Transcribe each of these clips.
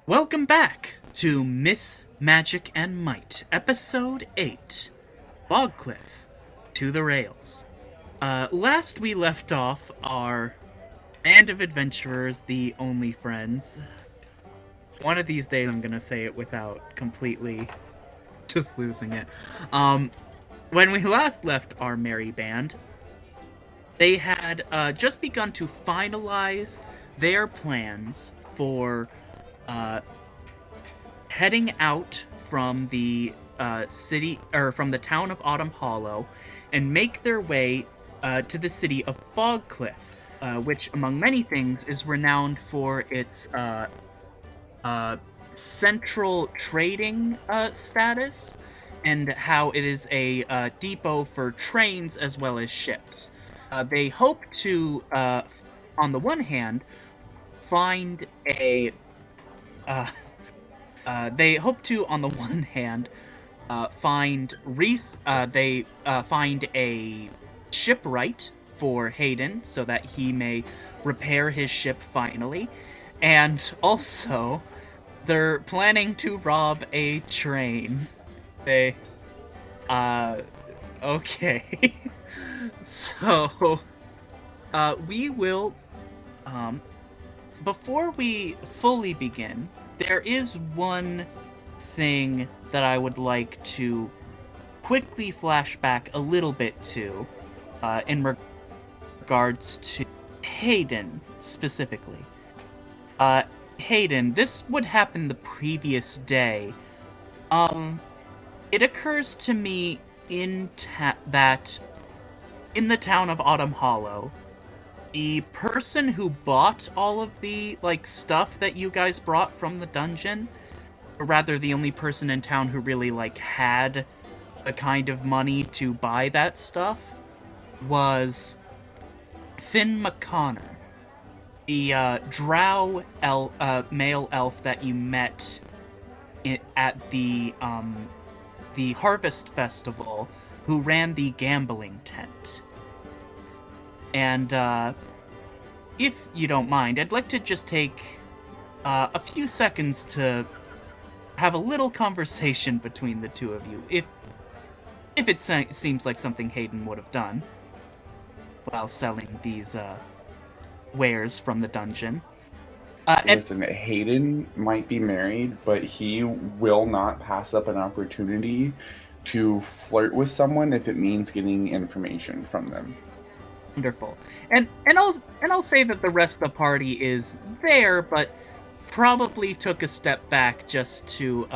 Welcome back to Myth, Magic, and Might, Episode 8, Bogcliff, to the Rails. Last we left off our band of adventurers, the only friends. One of these days I'm gonna say it without completely just losing it. When we last left our merry band, they had just begun to finalize their plans for heading out from the city, or from the town of Autumn Hollow, and make their way to the city of Fogcliff, which, among many things, is renowned for its central trading status, and how it is a depot for trains as well as ships. They hope to, on the one hand, find a they hope to, on the one hand, find a shipwright for Hayden so that he may repair his ship finally, and also they're planning to rob a train. Okay. So, we will, before we fully begin, there is one thing that I would like to quickly flash back a little bit to, in regards to Hayden, specifically. Hayden, this would happen the previous day. It occurs to me that in the town of Autumn Hollow, the person who bought all of the, stuff that you guys brought from the dungeon, or rather the only person in town who really, had the kind of money to buy that stuff, was Finn McConnor, the drow male elf that you met at the Harvest Festival, who ran the gambling tent. And, if you don't mind, I'd like to just take a few seconds to have a little conversation between the two of you, if it seems like something Hayden would have done while selling these wares from the dungeon. Listen, Hayden might be married, but he will not pass up an opportunity to flirt with someone if it means getting information from them. Wonderful. And I'll say that the rest of the party is there, but probably took a step back just to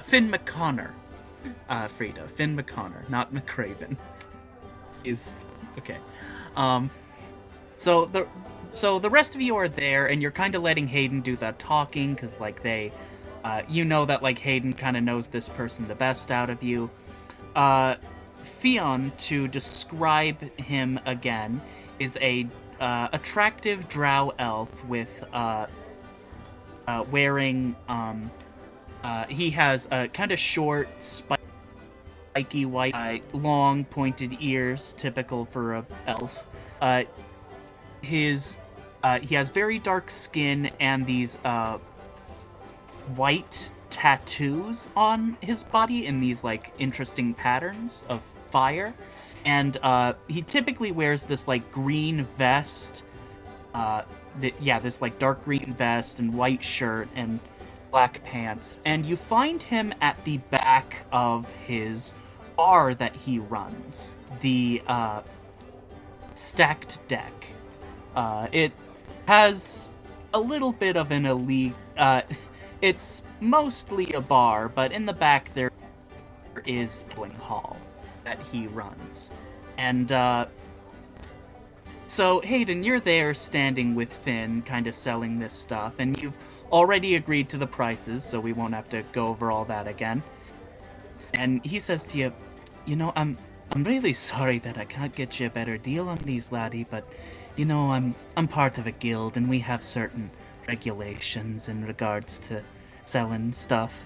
Finn McConnor. Frida. Finn McConnor, not McCraven. Is okay. So the rest of you are there, and you're kind of letting Hayden do that talking, because you know that Hayden kind of knows this person the best out of you. Fionn, to describe him again, is a attractive drow elf with wearing he has kind of short, spiky white, long pointed ears, typical for a elf. He has very dark skin and these white tattoos on his body in these interesting patterns of fire, and he typically wears this green vest, this dark green vest and white shirt and black pants, and you find him at the back of his bar that he runs, the Stacked Deck. It has a little bit of an elite, it's mostly a bar, but in the back there is a gambling hall that he runs. And, so, Hayden, you're there standing with Finn, kind of selling this stuff, and you've already agreed to the prices, so we won't have to go over all that again. And he says to you, I'm really sorry that I can't get you a better deal on these, laddie, but, I'm part of a guild, and we have certain regulations in regards to selling stuff.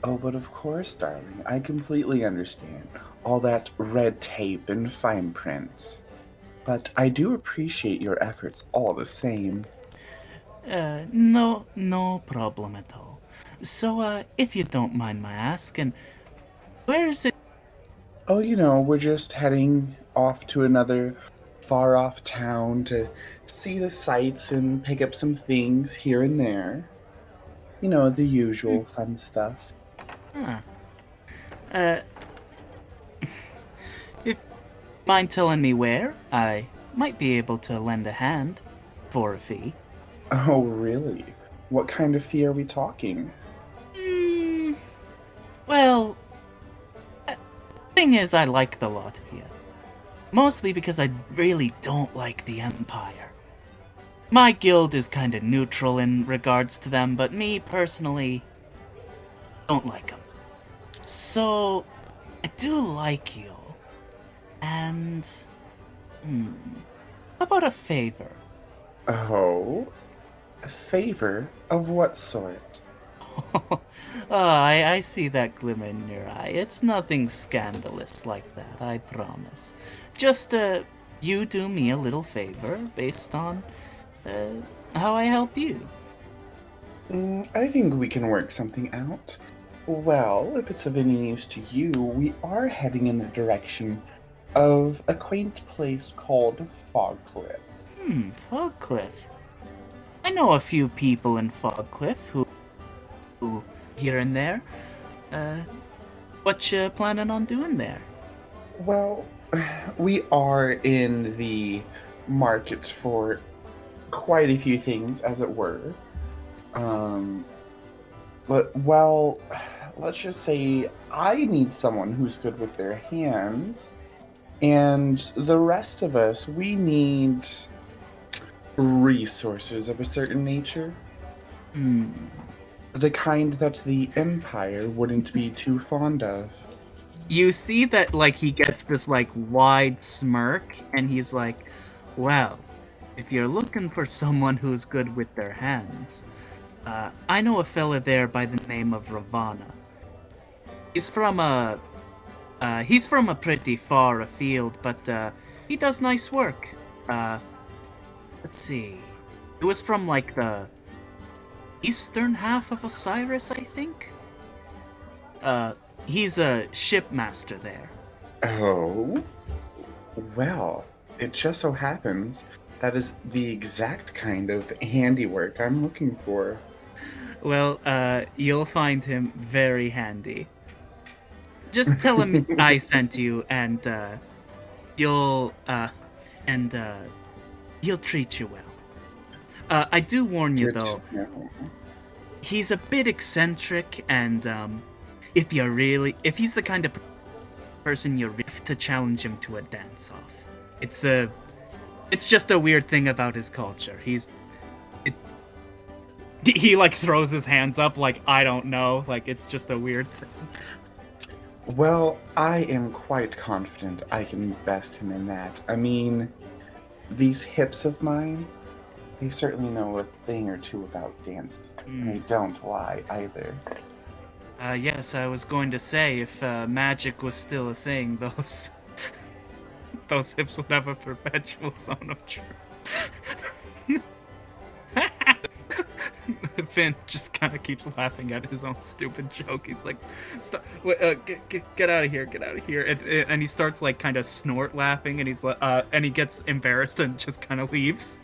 Oh, but of course, darling. I completely understand. All that red tape and fine print. But I do appreciate your efforts all the same. No problem at all. So, if you don't mind my asking, where is it? Oh, we're just heading off to another far off town to see the sights and pick up some things here and there. The usual fun stuff. Huh. Uh, if you mind telling me where, I might be able to lend a hand for a fee. Oh, really? What kind of fee are we talking? Hmm. Well, thing is, I like the lot of you. Mostly because I really don't like the Empire. My guild is kinda neutral in regards to them, but me, personally, don't like them. So, I do like you. And, how about a favor? Oh, a favor of what sort? Oh, I see that glimmer in your eye. It's nothing scandalous like that, I promise. Just, you do me a little favor based on, how I help you. I think we can work something out. Well, if it's of any use to you, we are heading in the direction of a quaint place called Fogcliff. Fogcliff. I know a few people in Fogcliff who here and there. Uh, what you planning on doing there? Well, we are in the market for quite a few things, as it were. Um, well, let's just say I need someone who's good with their hands, and the rest of us, we need resources of a certain nature. Hmm. The kind that the Empire wouldn't be too fond of. You see that, like, he gets this, like, wide smirk, and he's like, well, if you're looking for someone who's good with their hands, I know a fella there by the name of Ravana. He's from a he's from a pretty far afield, but he does nice work. Uh, let's see. It was from like the eastern half of Osiris, I think. Uh, he's a shipmaster there. Oh, well, it just so happens that is the exact kind of handiwork I'm looking for. Well, you'll find him very handy. Just tell him I sent you, and you'll and he'll treat you well. I do warn you Good though, to know. he's a bit eccentric, and if he's the kind of person you're to challenge him to a dance off. It's just a weird thing about his culture. He like throws his hands up like I don't know, like it's just a weird thing. Well, I am quite confident I can best him in that. I mean, these hips of mine, they certainly know a thing or two about dance. And they don't lie either. Yes, I was going to say if magic was still a thing, those those hips would have a perpetual zone of truth. Finn just kind of keeps laughing at his own stupid joke. He's like, "Stop! Wait, get out of here! Get out of here!" And he starts like kind of snort laughing, and he's like, and he gets embarrassed and just kind of leaves.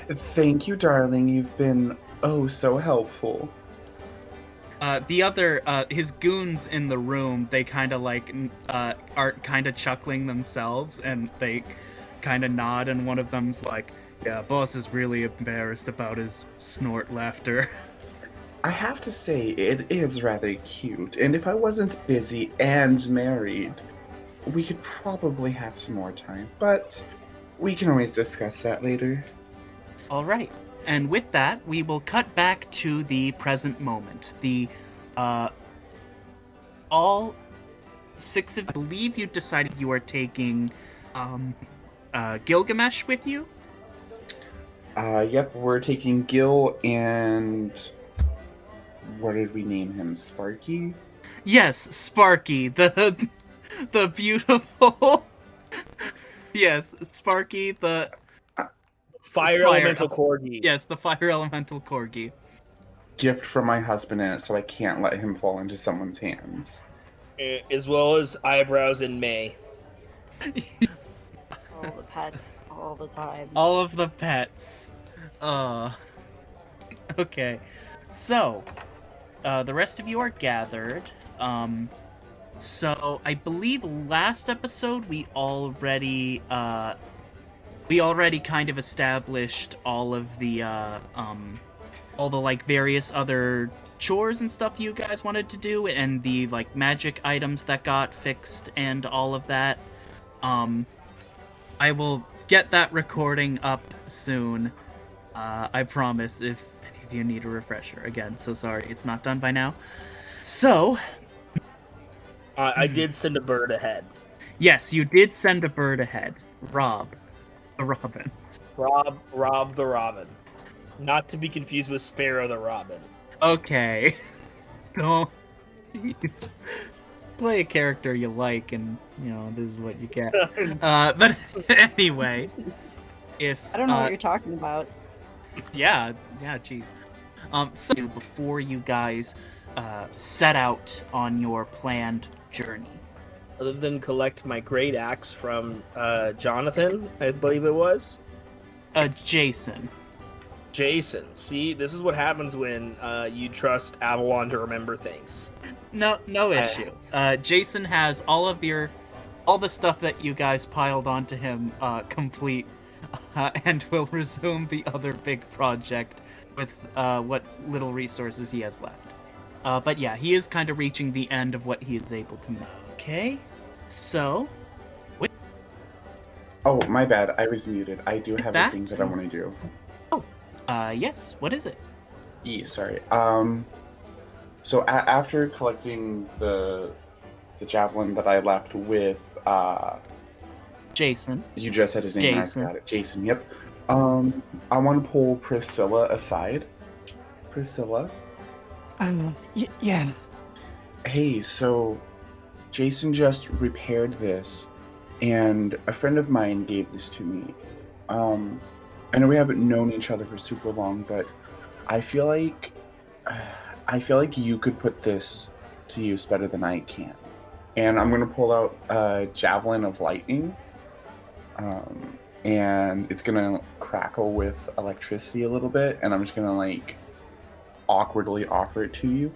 Thank you, darling. You've been oh so helpful. The other, his goons in the room, they kind of like are kind of chuckling themselves, and they kind of nod, and one of them's like, "Yeah, boss is really embarrassed about his snort laughter." I have to say, it is rather cute, and if I wasn't busy and married, we could probably have some more time, but we can always discuss that later. All right. And with that, we will cut back to the present moment. All six of, I believe you decided you are taking, Gilgamesh with you? Yep, we're taking Gil and what did we name him? Sparky? Yes, Sparky, the beautiful. Yes, Sparky, the Fire elemental corgi. Yes, the fire elemental corgi. Gift from my husband in it, so I can't let him fall into someone's hands. As well as eyebrows in May. All the pets, all the time. All of the pets. Okay. So, the rest of you are gathered. So I believe last episode we already kind of established all of the all the like various other chores and stuff you guys wanted to do, and the like magic items that got fixed and all of that. I will get that recording up soon. I promise, if any of you need a refresher. Again, so sorry it's not done by now. So I did send a bird ahead. yes, you did send a bird ahead. Rob the Robin. Rob the Robin. Not to be confused with Sparrow the Robin. Okay. Don't jeez. Play a character you like, and you know this is what you get. But anyway, if I don't know what you're talking about. yeah, jeez. So before you guys set out on your planned journey, Other than collect my great axe from Jonathan, I believe it was. Jason. Jason. See, this is what happens when you trust Avalon to remember things. No issue. Jason has all the stuff that you guys piled onto him complete, and will resume the other big project with what little resources he has left. But yeah, he is kind of reaching the end of what he is able to make. Okay, so... Oh, my bad. I was muted. I do have a thing that I want to do. Oh, yes. What is it? Yeah, sorry. So after collecting the javelin that I left with Jason. You just said his name. Jason. And I forgot it. Jason. Yep. I want to pull Priscilla aside. Priscilla. Yeah. Hey, so Jason just repaired this, and a friend of mine gave this to me. I know we haven't known each other for super long, but I feel like you could put this to use better than I can. And I'm gonna pull out a javelin of lightning, and it's gonna crackle with electricity a little bit, and I'm just gonna like awkwardly offer it to you.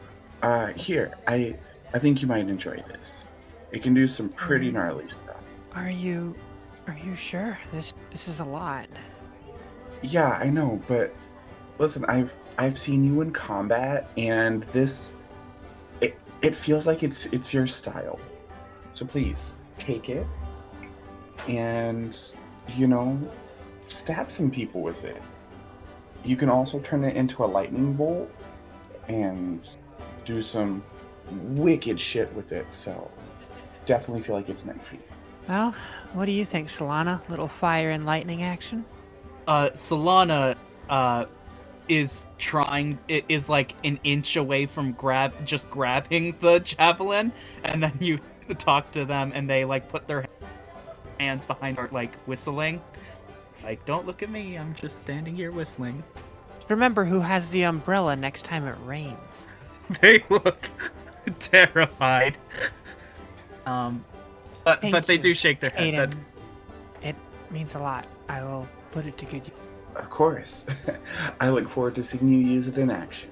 Here, I think you might enjoy this. It can do some pretty gnarly stuff. Are you sure? This is a lot. Yeah, I know, but listen, I've seen you in combat, and this it feels like it's your style. So please take it, and stab some people with it. You can also turn it into a lightning bolt and do some wicked shit with it. So definitely feel like it's meant for you. Well, what do you think, Solana? Little fire and lightning action? Solana is like an inch away from grabbing the javelin, and then you talk to them and they like put their hands behind her, like whistling. Like, don't look at me, I'm just standing here whistling. Remember who has the umbrella next time it rains. They look terrified. But they do shake their head. Aiden, it means a lot. I will put it to good use. Of course. I look forward to seeing you use it in action.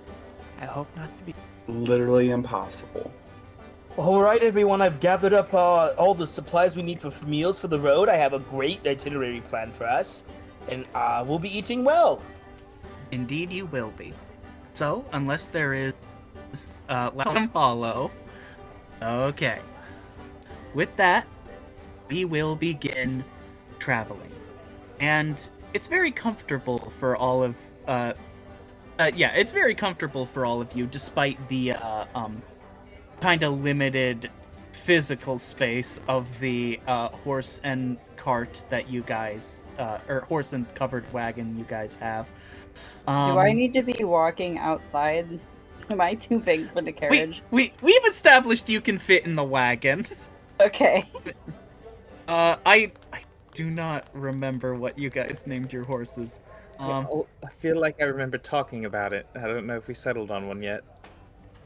I hope not to be. Literally impossible. All right, everyone, I've gathered up all the supplies we need for meals for the road. I have a great itinerary planned for us, and we'll be eating well. Indeed you will be. So, unless there is let them follow. Okay. With that, we will begin traveling. And it's very comfortable for all of it's very comfortable for all of you, despite the kind of limited physical space of the horse and cart that you guys or horse and covered wagon you guys have. Do I need to be walking outside? Am I too big for the carriage? We've established you can fit in the wagon. Okay. I do not remember what you guys named your horses. I feel like I remember talking about it. I don't know if we settled on one yet.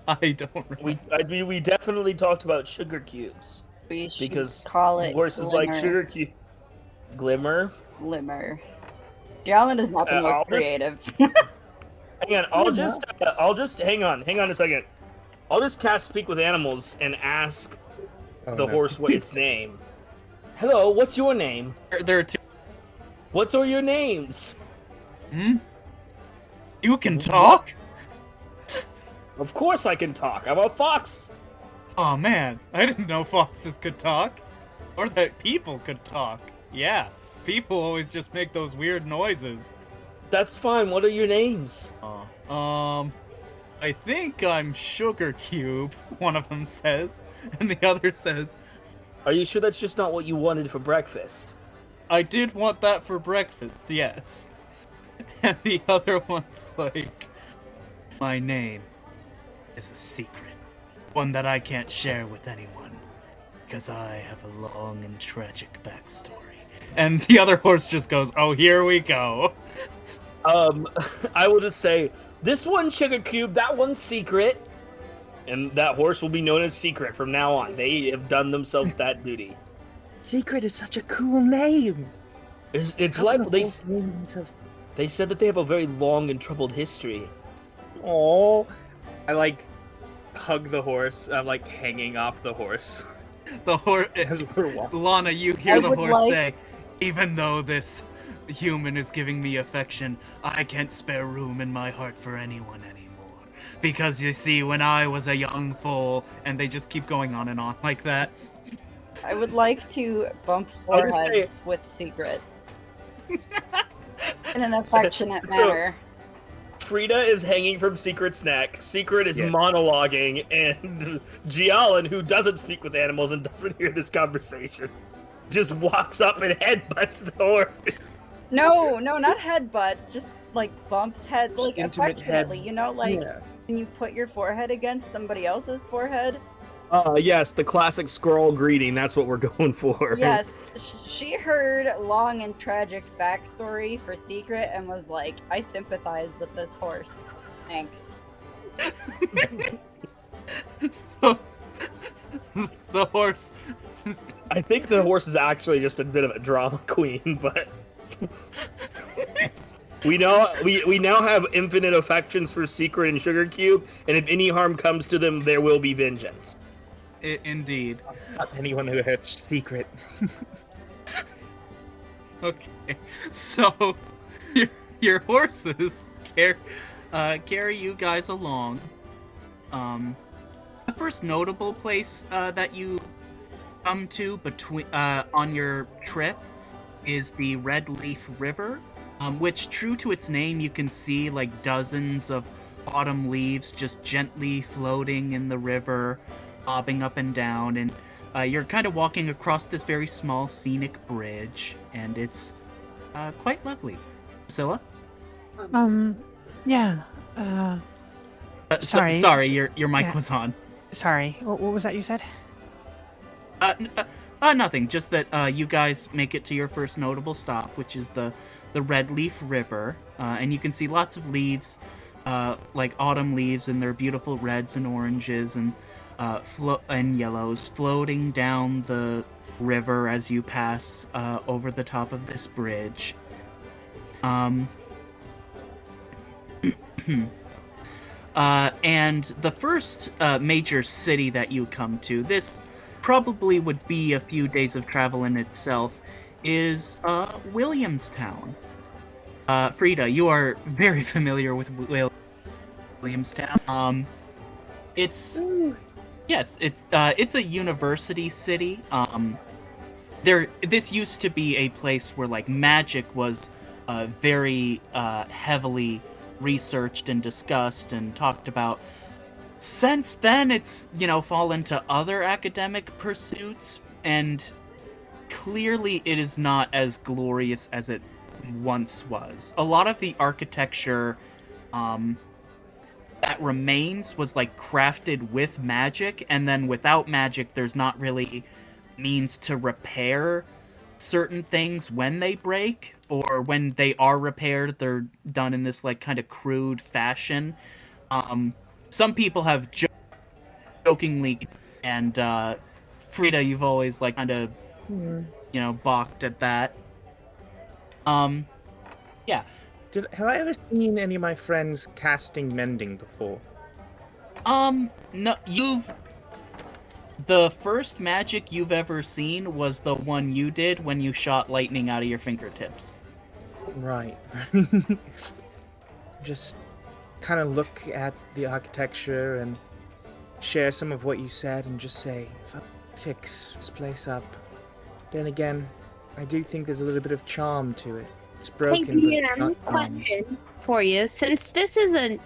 I don't remember. We definitely talked about sugar cubes We should because call it horses like Glimmer. sugar cube. Glimmer. Glimmer. Jalen is not the most creative. Hang on, I'll just hang on a second. I'll just cast Speak with Animals and ask the horse what its name. Hello, what's your name? There are two. What's all your names? You can talk? Of course I can talk. I'm a fox. Oh man, I didn't know foxes could talk. Or that people could talk. Yeah, people always just make those weird noises. That's fine. What are your names? I think I'm Sugar Cube, one of them says. And the other says, Are you sure that's just not what you wanted for breakfast? I did want that for breakfast, yes. And the other one's like, my name is a secret. One that I can't share with anyone. Because I have a long and tragic backstory. And the other horse just goes, oh, here we go. I will just say, this one's Sugar Cube, that one's Secret. And that horse will be known as Secret from now on. They have done themselves that duty. Secret is such a cool name. It's like they said that they have a very long and troubled history. Oh, I hug the horse. I'm hanging off the horse. The horse, as we're walking. Lana, you hear the horse say, even though this human is giving me affection, I can't spare room in my heart for anyone anymore. Because you see, when I was a young foal, and they just keep going on and on like that. I would like to bump foreheads with Secret. In an affectionate manner. Frida is hanging from Secret's neck. Secret is monologuing, and Jialan, who doesn't speak with animals and doesn't hear this conversation, just walks up and headbutts the horse. No, not headbutts, just bumps heads, Intimate affectionately. head. You know, when you put your forehead against somebody else's forehead. Yes, the classic scroll greeting. That's what we're going for. Yes, she heard long and tragic backstory for Secret and was like, I sympathize with this horse. Thanks. So, the horse... I think the horse is actually just a bit of a drama queen, but... We now have infinite affections for Secret and Sugar Cube, and if any harm comes to them, there will be vengeance. Indeed. Not anyone who hurts Secret. Okay, so your horses carry you guys along. The first notable place that you come to on your trip is the Red Leaf River, which, true to its name, you can see dozens of autumn leaves just gently floating in the river, bobbing up and down, and you're kind of walking across this very small scenic bridge, and it's quite lovely. Priscilla? Yeah. Sorry. Sorry, your mic was on. Sorry. What was that you said? Nothing. Just that you guys make it to your first notable stop, which is the Red Leaf River, and you can see lots of leaves, like autumn leaves, and their beautiful reds and oranges and yellows floating down the river as you pass over the top of this bridge. And the first major city that you come to, this probably would be a few days of travel in itself, is Williamstown. Frida, you are very familiar with Williamstown. It's a university city. This used to be a place where magic was very heavily researched and discussed and talked about. Since then, it's fallen to other academic pursuits, and clearly it is not as glorious as it once was. A lot of the architecture that remains was crafted with magic, and then without magic there's not really means to repair certain things when they break or when they are repaired, they're done in this like kind of crude fashion. Some people have jokingly, and Frida, you've always like kind of balked at that. Yeah. Have I ever seen any of my friends casting mending before? No, the first magic you've ever seen was the one you did when you shot lightning out of your fingertips. Right. Just kind of look at the architecture and share some of what you said and just say, if I fix this place up. Then again, I do think there's a little bit of charm to it. It's broken, hey, but not question for you. Since this is a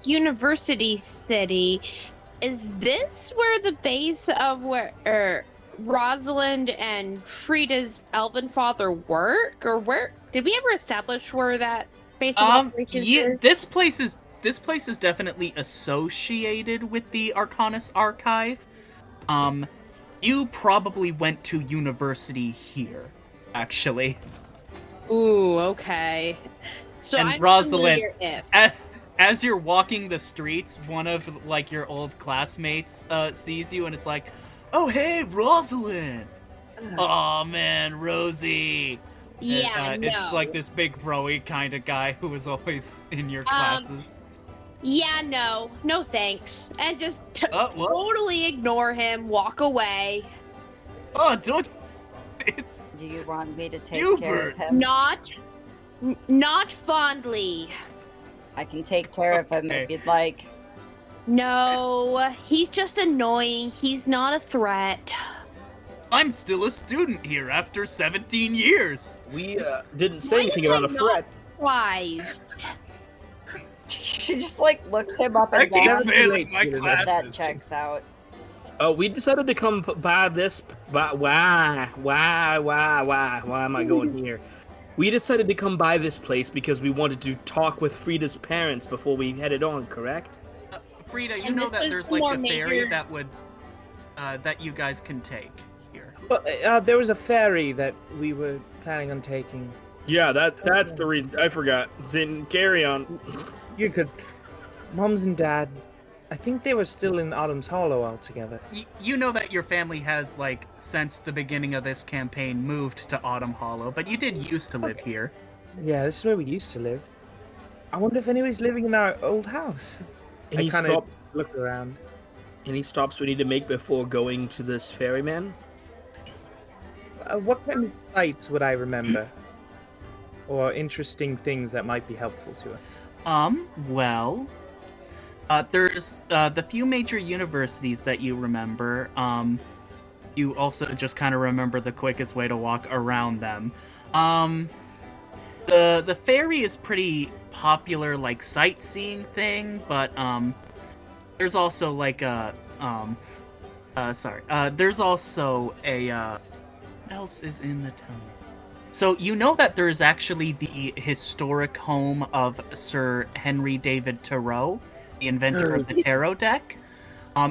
university city, is this where the base of where Rosalind and Frida's elven father work, or where did we ever establish where that base of operations is? This place is definitely associated with the Arcanus Archive. You probably went to university here, actually. Ooh, okay. So and I'm Rosalind, familiar if. As you're walking the streets, one of like your old classmates sees you and it's like, "Oh, hey, Rosalind! Oh man, Rosie." Yeah, and, no. It's like this big bro-y kind of guy who was always in your classes. Yeah, no thanks, and just what? totally ignore him, walk away. Oh, don't! It's. Do you want me to take Hubert. care of him? Not fondly. I can take care of him if you'd like. No, he's just annoying. He's not a threat. I'm still a student here after 17 years. We didn't say anything about a threat. Surprised. She just like looks him up I and keep down. failing my That classes. checks out. We decided to come by this. Why am I going here? We decided to come by this place because we wanted to talk with Frida's parents before we headed on. Correct? Frida, you And know this that was there's the like more a ferry major- that would that you guys can take here. Well, there was a ferry that we were planning on taking. Yeah, that's the reason. I forgot. Then carry on. You could. Mums and Dad, I think they were still in Autumn's Hollow altogether. You know that your family has, like, since the beginning of this campaign, moved to Autumn Hollow, but you did used to live here. Yeah, this is where we used to live. I wonder if anybody's living in our old house. Any I kind of stops? look around. Any stops we need to make before going to this ferryman? What kind of sights would I remember? Or interesting things that might be helpful to us? Well, there's the few major universities that you remember. You also just kind of remember the quickest way to walk around them. The ferry is pretty popular, like, sightseeing thing, but there's also like a there's also a what else is in the town? So you know that there's actually the historic home of Sir Henry David Thoreau, the inventor of the tarot deck.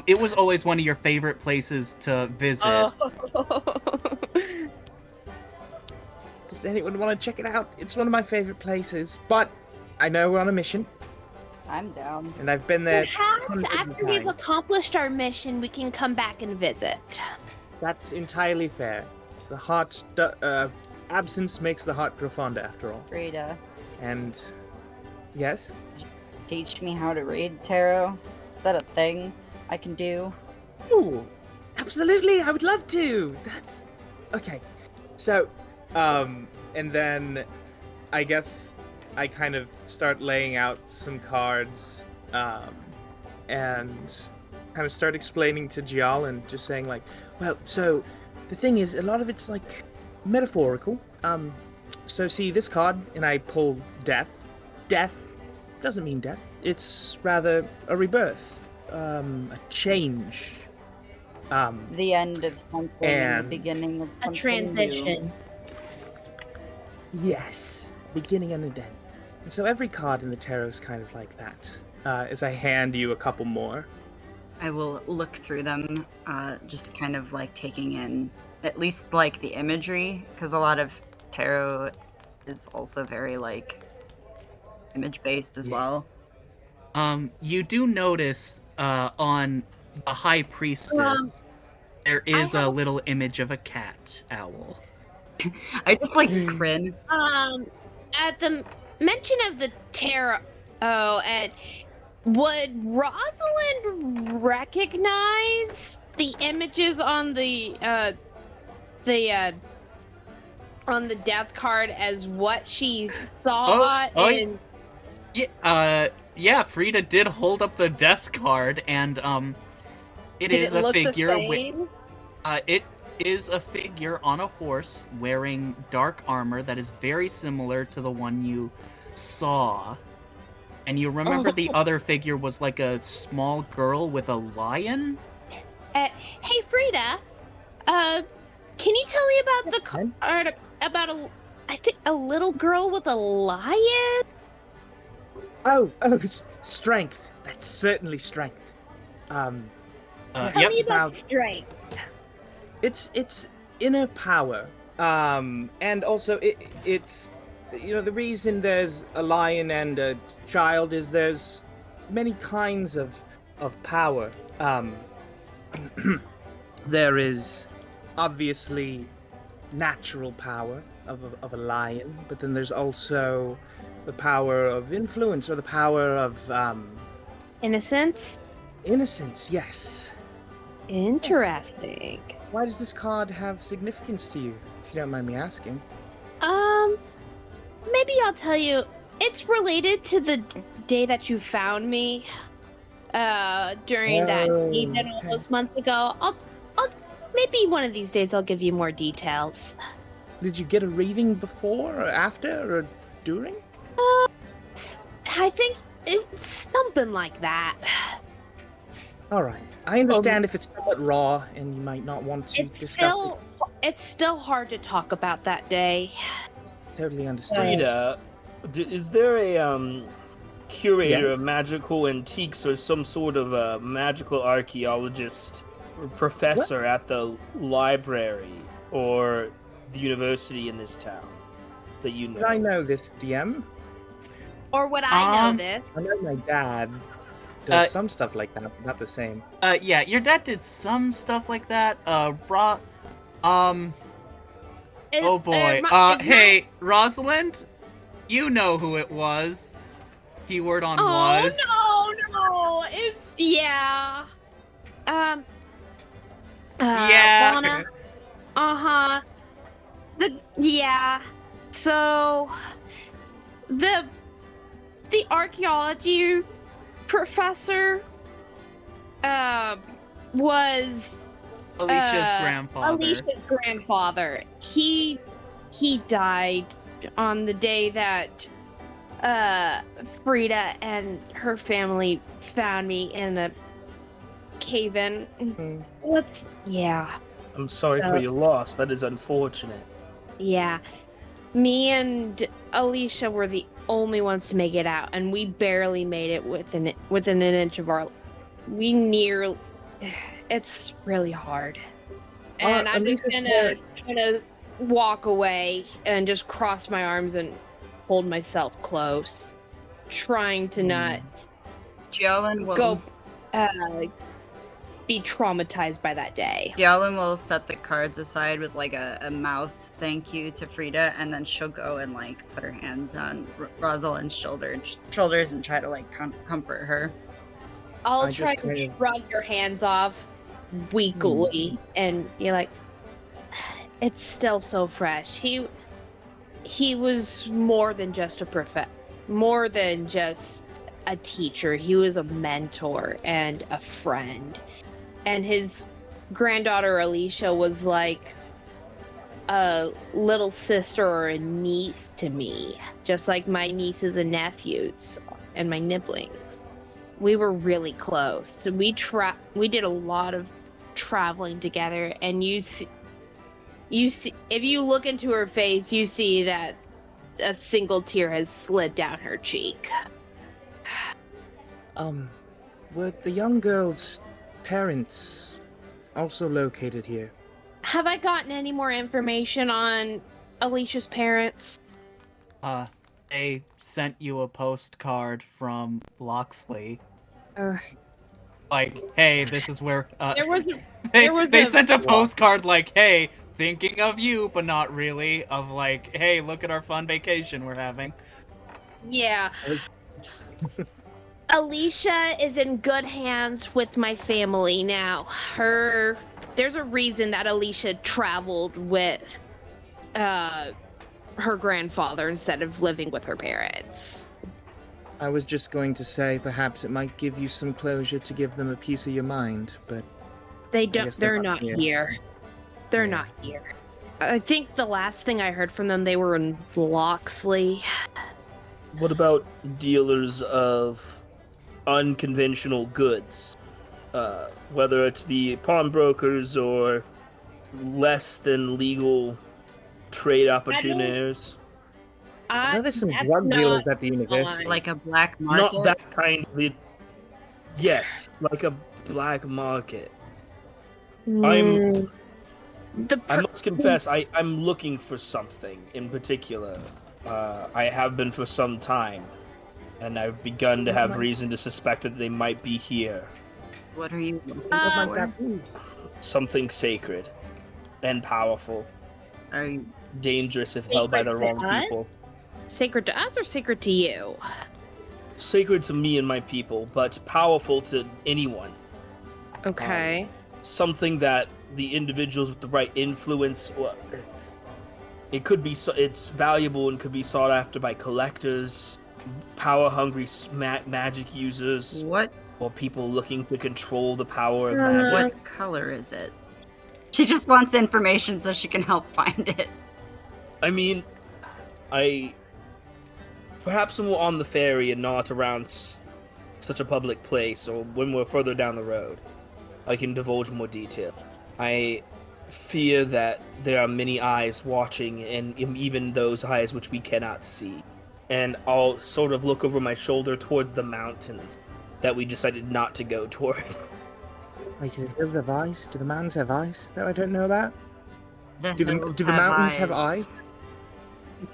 It was always one of your favorite places to visit. Does anyone want to check it out? It's one of my favorite places, but I know we're on a mission, I'm down. and I've been there. Perhaps tons of after we've times. accomplished our mission, we can come back and visit. That's entirely fair. The heart, absence makes the heart grow fonder, after all. Frida, And yes, teach me how to read tarot. Is that a thing I can do? ooh, absolutely, I would love to. That's okay. So, and then I guess I kind of start laying out some cards, and kind of start explaining to Gial and just saying like, well, so the thing is, a lot of it's like metaphorical. So see this card, and I pull death. Death doesn't mean death. It's rather a rebirth, a change. The end of something and the And- beginning of A something transition. Yes, beginning and an end. And so every card in the tarot is kind of like that. As I hand you a couple more. I will look through them, just kind of like taking in at least like the imagery, because a lot of tarot is also very like image based as well. You do notice on the High Priestess there is a little image of a cat owl. I just like grin. At the mention of the tarot, and would Rosalind recognize the images on the on the death card as what she saw in? Yeah, Frida did hold up the death card, and it is a figure. It is a figure on a horse wearing dark armor that is very similar to the one you saw. And you remember the other figure was like a small girl with a lion? Hey Frida, can you tell me about the card about a little girl with a lion? Oh, strength. That's certainly strength. Tell me about strength. It's inner power. And also it's the reason there's a lion and a child is there's many kinds of power. There is obviously natural power of a lion, but then there's also the power of influence or the power of Innocence? Innocence, yes. Interesting. Why does this card have significance to you, if you don't mind me asking? Maybe I'll tell you. It's related to the day that you found me, during that event all those months ago. I'll maybe one of these days I'll give you more details. Did you get a reading before or after or during? I think it's something like that. All right. I understand if it's somewhat raw and you might not want to discuss it. It's still hard to talk about that day. Totally understand. Frida, is there a curator of magical antiques or some sort of a magical archaeologist or professor at the library or the university in this town that you know? Did I know this, DM? Or would I know this? I know my dad does some stuff like that, but not the same. Yeah, your dad did some stuff like that. Oh boy. Hey, Rosalind, you know who it was. Keyword on was. Oh no! It's yeah. Yeah. Lana. So the archaeology professor was Alicia's grandfather. Alicia's grandfather. He died on the day that Frida and her family found me in a cave-in. I'm sorry for your loss. That is unfortunate. Yeah. Me and Alicia were the only ones to make it out, and we barely made it within an inch of our... It's really hard. And I'm just gonna walk away and just cross my arms and hold myself close, trying to not go be traumatized by that day. Jalen will set the cards aside with like a mouthed thank you to Frida, and then she'll go and like put her hands on Rosalind's shoulders and try to like comfort her. I'll try to shrug your hands off weakly, and you're like, it's still so fresh. He was more than just more than just a teacher. He was a mentor and a friend. And his granddaughter Alicia was like a little sister or a niece to me, just like my nieces and nephews and my nibblings. We were really close. We did a lot of traveling together, and you see, if you look into her face, you see that a single tear has slid down her cheek. Were the young girl's parents also located here? Have I gotten any more information on Alicia's parents? They sent you a postcard from Loxley. Like, hey, this is where, they sent a postcard like, hey, thinking of you, but not really, of like, hey, look at our fun vacation we're having. Yeah. Alicia is in good hands with my family now. There's a reason that Alicia traveled with her grandfather instead of living with her parents. I was just going to say perhaps it might give you some closure to give them a piece of your mind, but They're not here. They're not here. I think the last thing I heard from them, they were in Loxley. What about dealers of unconventional goods? Whether it be pawnbrokers or less than legal trade opportunities? I know there's some drug dealers at the university. Like a black market? Not that kind of... Yes, like a black market. I must confess, I'm looking for something in particular. I have been for some time, and I've begun to have reason to suspect that they might be here. What are you What might that be? Something sacred and powerful. Are you Dangerous if held by the wrong people. Sacred to us or sacred to you? Sacred to me and my people, but powerful to anyone. Okay. Something that the individuals with the right influence, it could be, it's valuable and could be sought after by collectors, power-hungry magic users, or people looking to control the power of magic. What color is it? She just wants information so she can help find it. I mean, perhaps when we're on the ferry and not around such a public place, or when we're further down the road, I can divulge more detail. I fear that there are many eyes watching, and even those eyes which we cannot see. And I'll sort of look over my shoulder towards the mountains that we decided not to go toward. Wait, do the hills have eyes? Do the mountains have eyes that I don't know about? Do the have mountains have eyes?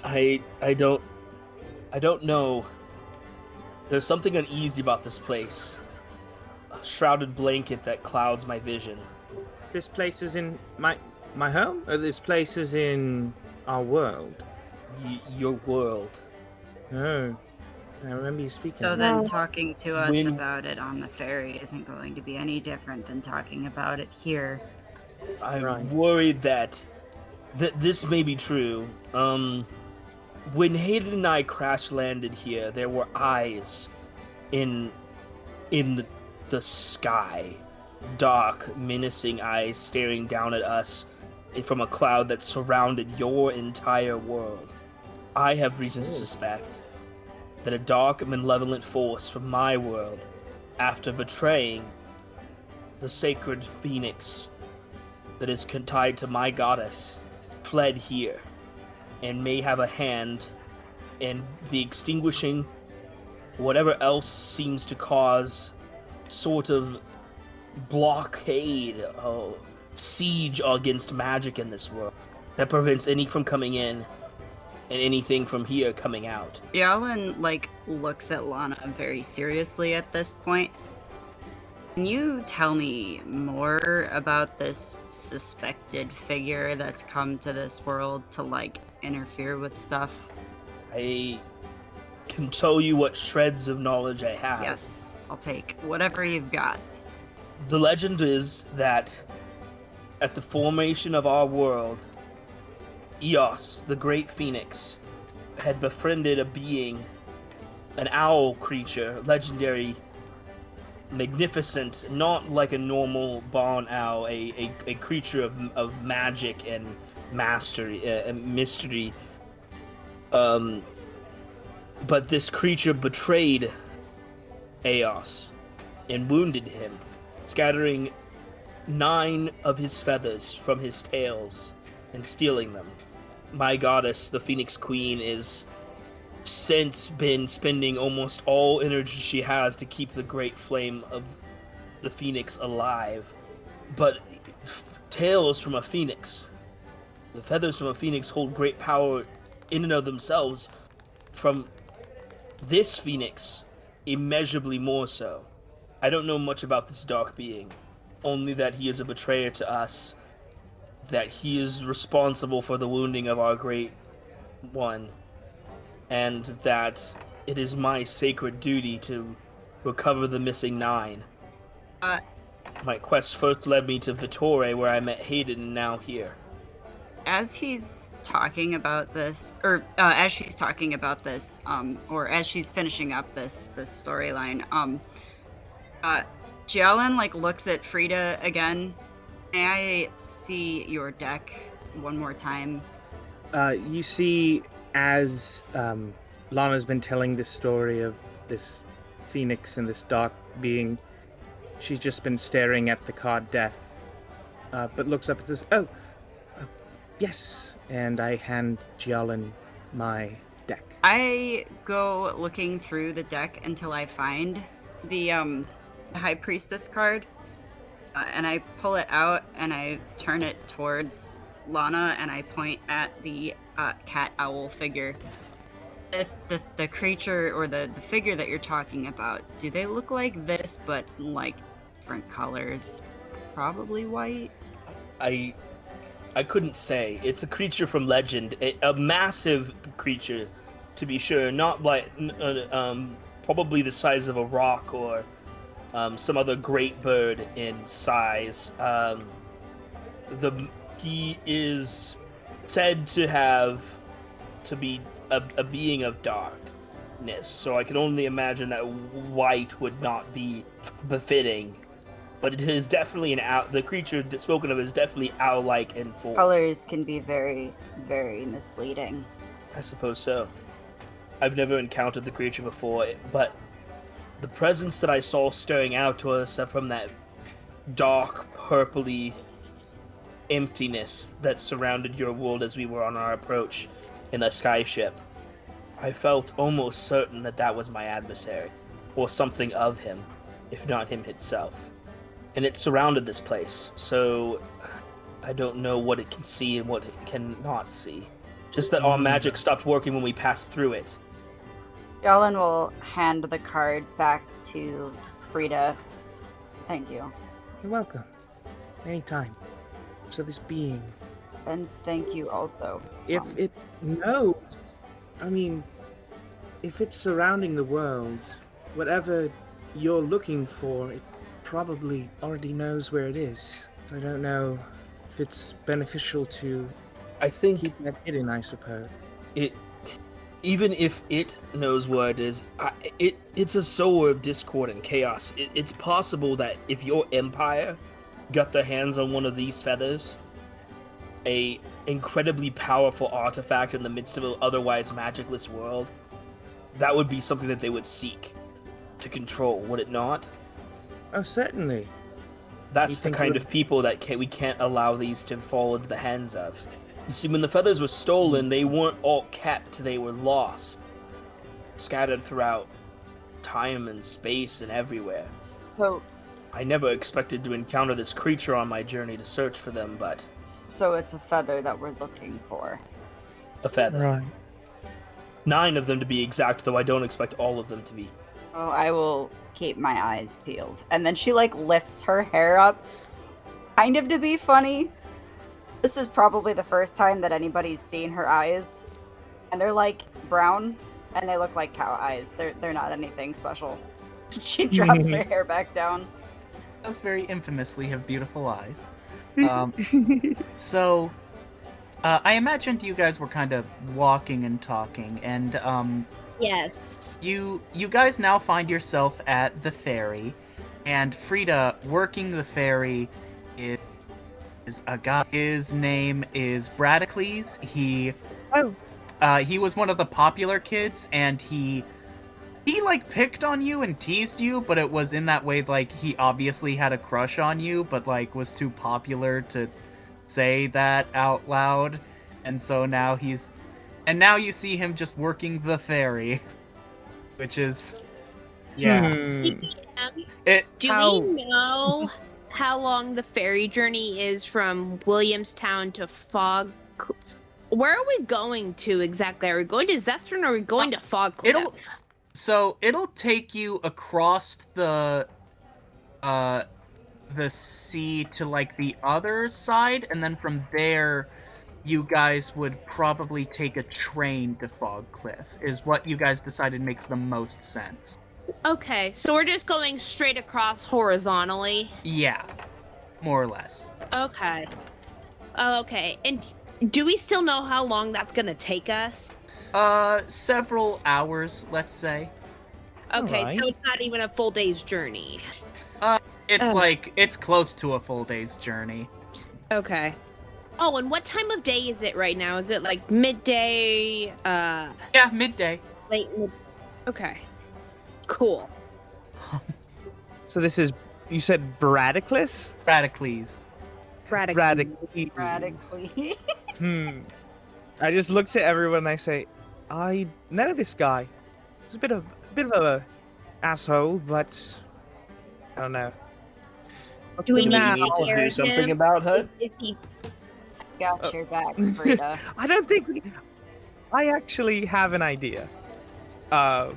I don't know. There's something uneasy about this place. A shrouded blanket that clouds my vision. This place is in my home? Or this place is in our world? Your world. Oh. I remember you speaking. So then talking to us about it on the ferry isn't going to be any different than talking about it here. I'm worried that this may be true. When Hayden and I crash landed here, there were eyes in the sky. Dark, menacing eyes staring down at us from a cloud that surrounded your entire world. I have reason to suspect that a dark, malevolent force from my world, after betraying the sacred phoenix that is tied to my goddess, fled here, and may have a hand in the extinguishing whatever else seems to cause sort of blockade, siege against magic in this world that prevents any from coming in and anything from here coming out. Yalin, looks at Lana very seriously at this point. Can you tell me more about this suspected figure that's come to this world to, interfere with stuff? I can tell you what shreds of knowledge I have. Yes, I'll take whatever you've got. The legend is that at the formation of our world, Eos, the great phoenix, had befriended a being, an owl creature, legendary, magnificent, not like a normal barn owl, a creature of magic and mastery, mystery. But this creature betrayed Eos and wounded him, scattering 9 of his feathers from his tails and stealing them. My goddess, the Phoenix Queen, is since been spending almost all energy she has to keep the great flame of the Phoenix alive. But tails from a phoenix. The feathers from a phoenix hold great power in and of themselves. From this phoenix, immeasurably more so. I don't know much about this dark being, only that he is a betrayer to us, that he is responsible for the wounding of our great one, and that it is my sacred duty to recover the missing 9. My quest first led me to Vittore, where I met Hayden, and now here. As he's talking about this, or as she's talking about this, or as she's finishing up this storyline, Jialan like looks at Frida again. May I see your deck one more time? You see, as Lana's been telling this story of this phoenix and this dark being, she's just been staring at the card death, but looks up at this. Oh, yes. And I hand Jialan my deck. I go looking through the deck until I find the High Priestess card, and I pull it out and I turn it towards Lana and I point at the cat owl figure. The creature or the figure that you're talking about, do they look like this but like different colors? Probably white. I couldn't say. It's a creature from legend, a massive creature, to be sure. Not like probably the size of a rock or some other great bird in size. He is said to be a being of darkness, so I can only imagine that white would not be befitting. But it is definitely an owl. The creature that's spoken of is definitely owl-like in form. Colors can be very, very misleading. I suppose so. I've never encountered the creature before, but the presence that I saw staring out to us from that dark, purpley emptiness that surrounded your world as we were on our approach in the skyship, I felt almost certain that that was my adversary, or something of him, if not him himself. And it surrounded this place, so I don't know what it can see and what it cannot see. Just that our magic stopped working when we passed through it. Jialan will hand the card back to Frida. Thank you. You're welcome. Anytime. So this being, And thank you also. if it knows, if it's surrounding the world, whatever you're looking for, it probably already knows where it is. I don't know if it's beneficial to I think keep that hidden, I suppose. even if it knows where it is, it's a sower of discord and chaos. It's possible that if your empire got their hands on one of these feathers, a incredibly powerful artifact in the midst of an otherwise magicless world, that would be something that they would seek to control, would it not? Oh, certainly. That's You the think kind we're- of people that we can't allow these to fall into the hands of. You see, when the feathers were stolen, they weren't all kept, they were lost. Scattered throughout time and space and everywhere. So I never expected to encounter this creature on my journey to search for them, but it's a feather that we're looking for. a feather. Right. 9 of them to be exact, though I don't expect all of them to be. Oh, I will keep my eyes peeled. And then she like lifts her hair up, kind of to be funny. This is probably the first time that anybody's seen her eyes. And they're like brown and they look like cow eyes. They're not anything special. She drops her hair back down. Does very infamously have beautiful eyes. So, I imagined you guys were kind of walking and talking, and Yes. you guys now find yourself at the ferry, and Frida working the ferry is a guy. His name is Bradicles. He was one of the popular kids, and he like picked on you and teased you, but it was in that way like he obviously had a crush on you, but like was too popular to say that out loud. And so now now you see him just working the ferry, which is Hmm. Do we know how long the ferry journey is from Williamstown to Fog? Where are we going to exactly? Are we going to Zestron or are we going to Fog Cliff? It'll take you across the sea to like the other side, and then from there you guys would probably take a train to Fog Cliff, is what you guys decided makes the most sense. Okay, so we're just going straight across horizontally? Yeah, more or less. Okay. Okay, and do we still know how long that's gonna take us? Several hours, let's say. Okay, Alright. so it's not even a full day's journey. It's close to a full day's journey. Okay. Oh, and what time of day is it right now? Is it like midday? Yeah, midday. Late mid. Okay. Cool. So this is, you said Bradiclus? Radicles. Bradicles. Radically. I just looked at everyone and I say, I know this guy. He's a bit of a asshole, but I don't know. Do we need Now- to take to care do of something him? about her? Is he... Got your back, Frida. I don't think I actually have an idea. Because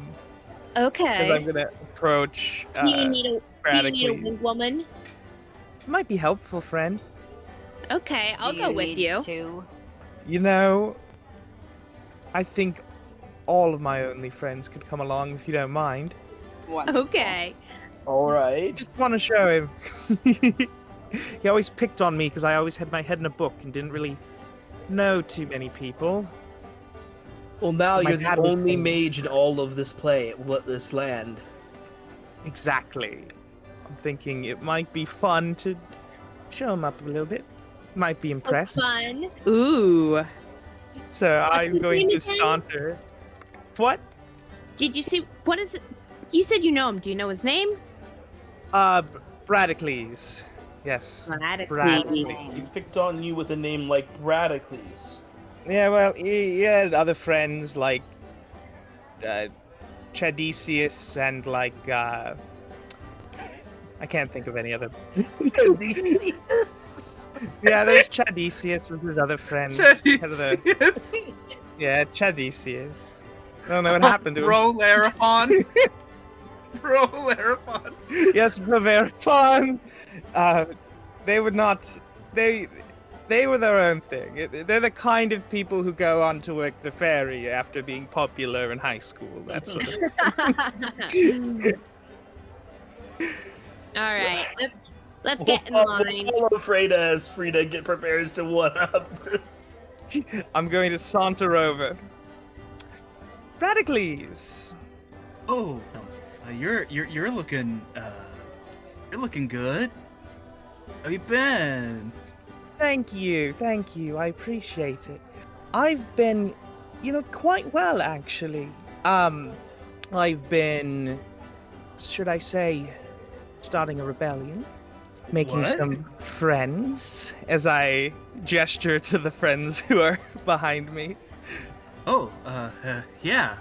Okay. I'm gonna approach. Do you need a Radically. wing woman? Might be helpful, friend. Okay, I'll Do go with need you. to? You know, I think all of my only friends could come along if you don't mind. Wonderful. Okay. All right. Just want to show him. He always picked on me because I always had my head in a book and didn't really know too many people. Well, now My you're the dad was only famous. mage in all of this land. Exactly. I'm thinking it might be fun to show him up a little bit. Might be impressed. Fun. Ooh. So I'm his going name to again? saunter. What? Did you see what is it? You said you know him. Do you know his name? Bradicles. Yes. Radically. He picked on you with a name like Bradicles. Yeah, well, he had other friends like Chadesius and like I can't think of any other. Yeah, there's Chadesius with his other friend. Yes. Yeah, Chadesius. I don't know what happened to him. Bro Larafon. Bro Larafon. Yes, Proverfon. They would not. They were their own thing. They're the kind of people who go on to work the ferry after being popular in high school. That sort of. All right. Let's get in line. We'll follow Frida as Frida prepares to one up this. I'm going to saunter over. Radicles. Oh, you're looking good. How you been? Thank you. I appreciate it. I've been, quite well actually. I've been, should I say, starting a rebellion, making What? some friends as I gesture to the friends who are behind me. Oh, yeah.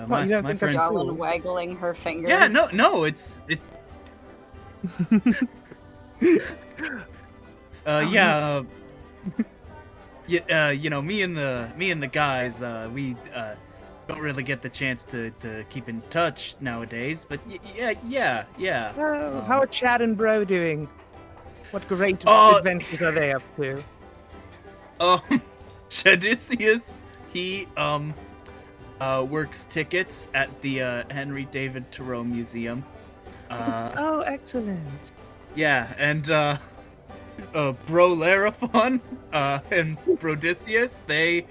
What, you don't my think friend. I'm Yellen cool? waggling her fingers. Yeah, no, it. Yeah. Me and the guys, we don't really get the chance to keep in touch nowadays. But yeah. How are Chad and Bro doing? What great Oh. adventures are they up to? Chadisius, he works tickets at the Henry David Thoreau Museum. Oh, excellent. Yeah, and Bro Larafon and Brodicius, they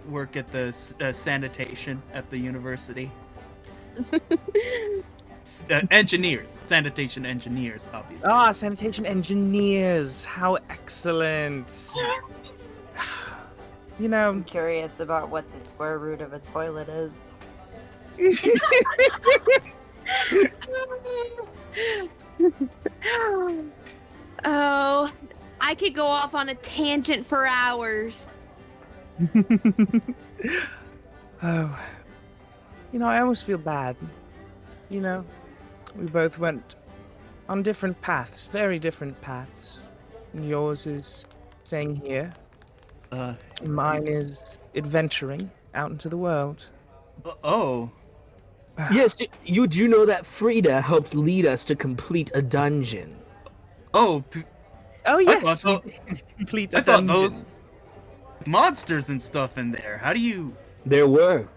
work at the sanitation at the university. Sanitation engineers, obviously. Ah, sanitation engineers. How excellent. I'm curious about what the square root of a toilet is. Oh, I could go off on a tangent for hours. Oh. I almost feel bad. you know, we both went on different paths, very different paths. And yours is staying here. And mine is adventuring out into the world. Oh. Yes, you do know that Frida helped lead us to complete a dungeon. Oh, Oh yes, we thought- did complete I a thought dungeon. those monsters and stuff in there. How do you... There were.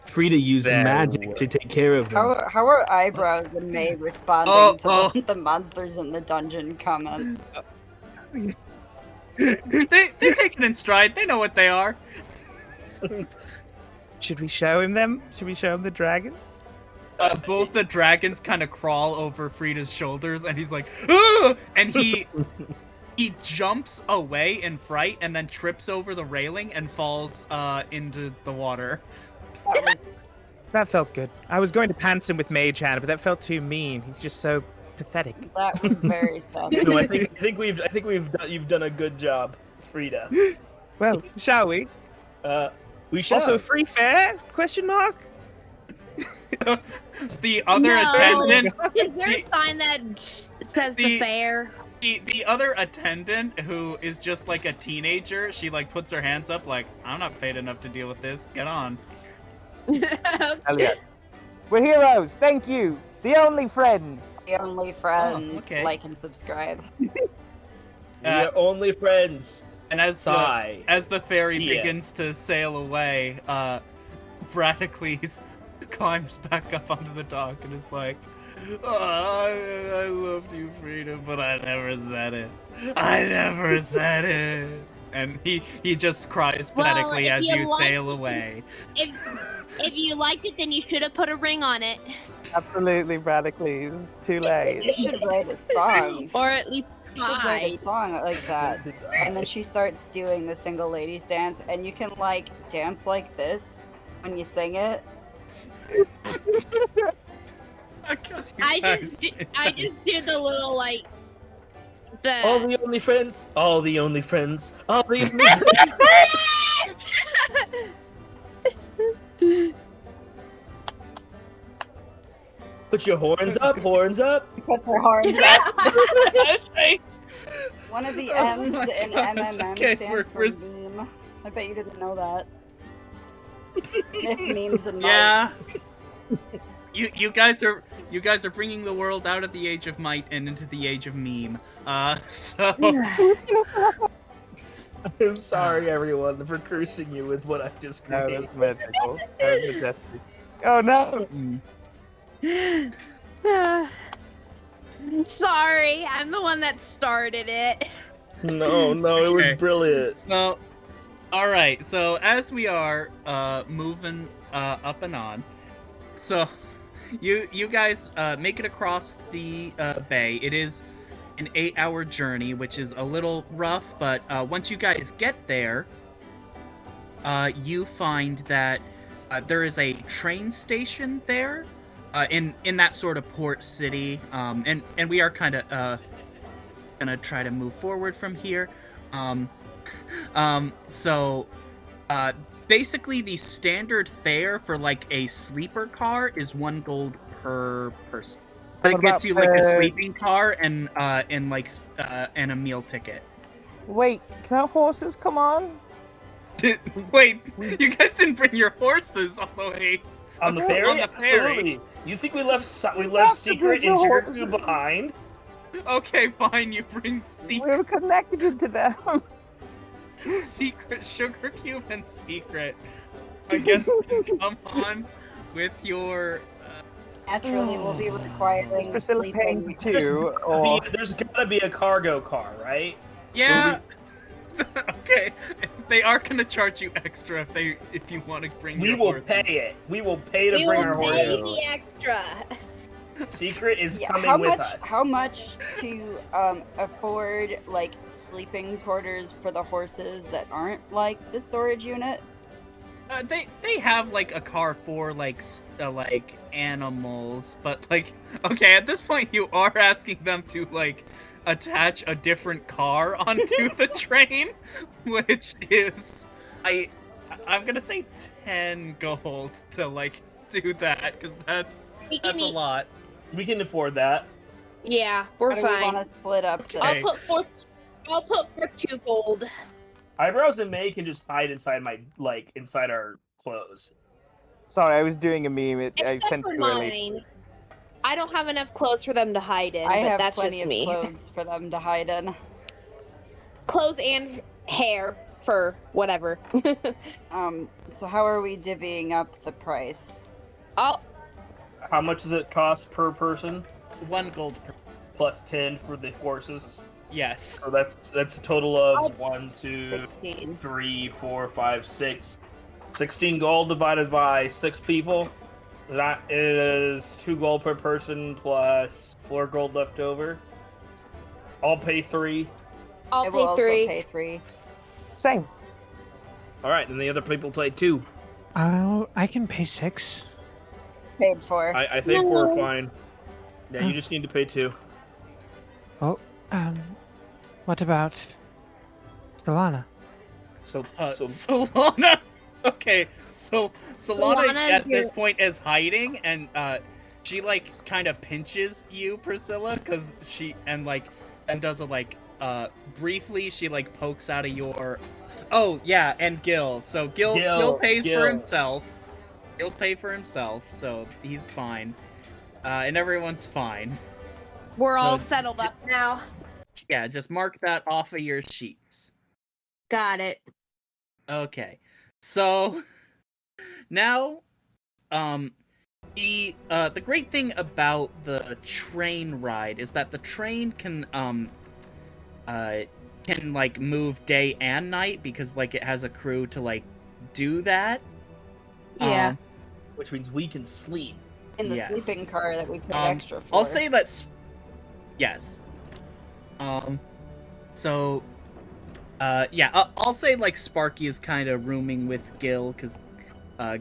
Frida used There magic were. to take care of them. How are Eyebrows and May responding to the monsters in the dungeon comment? they take it in stride. They know what they are. Should we show him them? Should we show him the dragons? Both the dragons kind of crawl over Frida's shoulders, and he's like, "Ugh!" And he jumps away in fright, and then trips over the railing and falls into the water. That felt good. I was going to pants him with Mage Hand, but that felt too mean. He's just so pathetic. That was very sad. So I think you've done a good job, Frida. Well, shall we? We shall. Also, free fare? Question mark. The other No. attendant, Is there a sign that says the fair? the other attendant, who is just like a teenager, she like puts her hands up like, "I'm not paid enough to deal with this. Get on." Elliot. We're heroes. Thank you. The only friends. The only friends, okay. like and subscribe. We are only friends. And as Sigh. the ferry Yeah. begins to sail away, Bradicles climbs back up onto the dock and is like, "Oh, I loved you, Frida, but I never said it. I never said it." And he just cries Well, pathetically if as you you like sail it- away. If you liked it, then you should have put a ring on it, Absolutely, Bradicles. Too You late. should write a song. or at least You should write a try. song like that. And then she starts doing the single ladies dance, and you can like dance like this when you sing it. Because you I guys just do the little like the. All the only friends. All the only friends. All the only friends. Put your horns up, horns up. Puts her horns up. Hey, One of the Oh M's my in gosh, MMM okay, stands for we're- meme. I bet you didn't know that. If memes and yeah. You guys are bringing the world out of the age of might and into the age of meme. So I'm sorry, everyone, for cursing you with what I just No, created. that's magical. That was majestic. Oh no! I'm sorry, I'm the one that started it. No, it Okay. was brilliant. So, all right. So as we are moving up and on, so you guys make it across the bay. It is an 8-hour journey, which is a little rough, but once you guys get there, you find that there is a train station there in that sort of port city, and we are kind of gonna try to move forward from here. So basically the standard fare for like a sleeper car is 1 gold per person. But it What gets about you like a for- sleeping car and and a meal ticket. Wait, can our horses come on? Wait, you guys didn't bring your horses all the way. On the On ferry? the ferry. Absolutely. You think we left That's Secret the and door. Jericho behind? Okay, fine. You bring We're connected to them. secret sugar cube and secret. I guess you come on with your. Naturally, we'll be requiring Is Priscilla paying for sleeping. two? Or There's gotta be a cargo car, right? Yeah. Okay, they are gonna charge you extra if you want to bring. We your will horses. pay it. We will pay to We bring will our pay horses. the extra. Secret is Yeah, coming with us. how much to afford like sleeping quarters for the horses that aren't like the storage unit? They have like a car for like animals, but like okay, at this point you are asking them to like attach a different car onto the train, which is I'm gonna say 10 gold to like do that because that's a lot. We can afford that. Yeah, we're How do we fine. want to split up this? Okay. I'll put for 2 gold. Eyebrows and May can just hide inside inside our clothes. Sorry, I was doing a meme. I Except sent for too early. mine. I don't have enough clothes for them to hide in, I but have that's plenty just of me. clothes for them to hide in. Clothes and hair for whatever. So how are we divvying up the price? I'll How much does it cost per person? 1 gold per. Plus 10 for the horses. Yes. So that's a total of 1, 2, 16. 3, 4, 5, 6. 16 gold divided by 6 people. That is 2 gold per person plus 4 gold left over. I'll pay 3. I'll I pay will also 3. pay 3. Same. All right, then the other people pay 2. I can pay 6. It's paid for. I think we're fine. Yeah, you just need to pay 2. Oh, what about Solana? So Solana. Okay, so Solana Solana, at this point is hiding, and she like kind of pinches you, Priscilla, because she and does a briefly she like pokes out of your. Oh yeah, and Gil. So Gil pays for himself. He'll pay for himself, so he's fine, and everyone's fine. We're all So, settled up now. Yeah, just mark that off of your sheets. Got it. Okay, so now, the great thing about the train ride is that the train can like move day and night because like it has a crew to like do that. Yeah. which means we can sleep. In the yes. sleeping car that we paid extra for. I'll say that's yes. So, yeah, I'll say like Sparky is kind of rooming with Gil because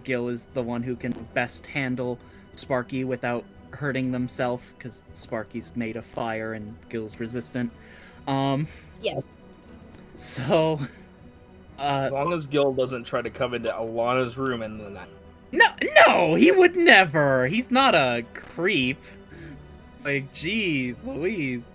Gil is the one who can best handle Sparky without hurting themselves because Sparky's made of fire and Gil's resistant. Yeah. So, As long as Gil doesn't try to come into Alana's room in the night. no, he would never. He's not a creep. Like, jeez, Louise.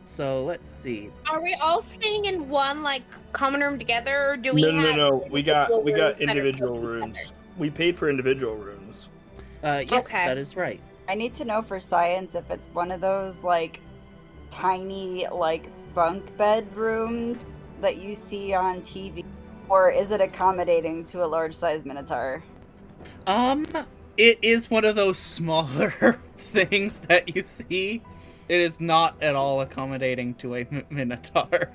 So let's see. Are we all staying in one like common room together, or do we have? No. We got rooms that are individual close to each rooms. We paid for individual rooms. Yes, Okay. that is right. I need to know for science if it's one of those like tiny like bunk bedrooms that you see on TV, or is it accommodating to a large size minotaur? It is one of those smaller things that you see. It is not at all accommodating to a minotaur.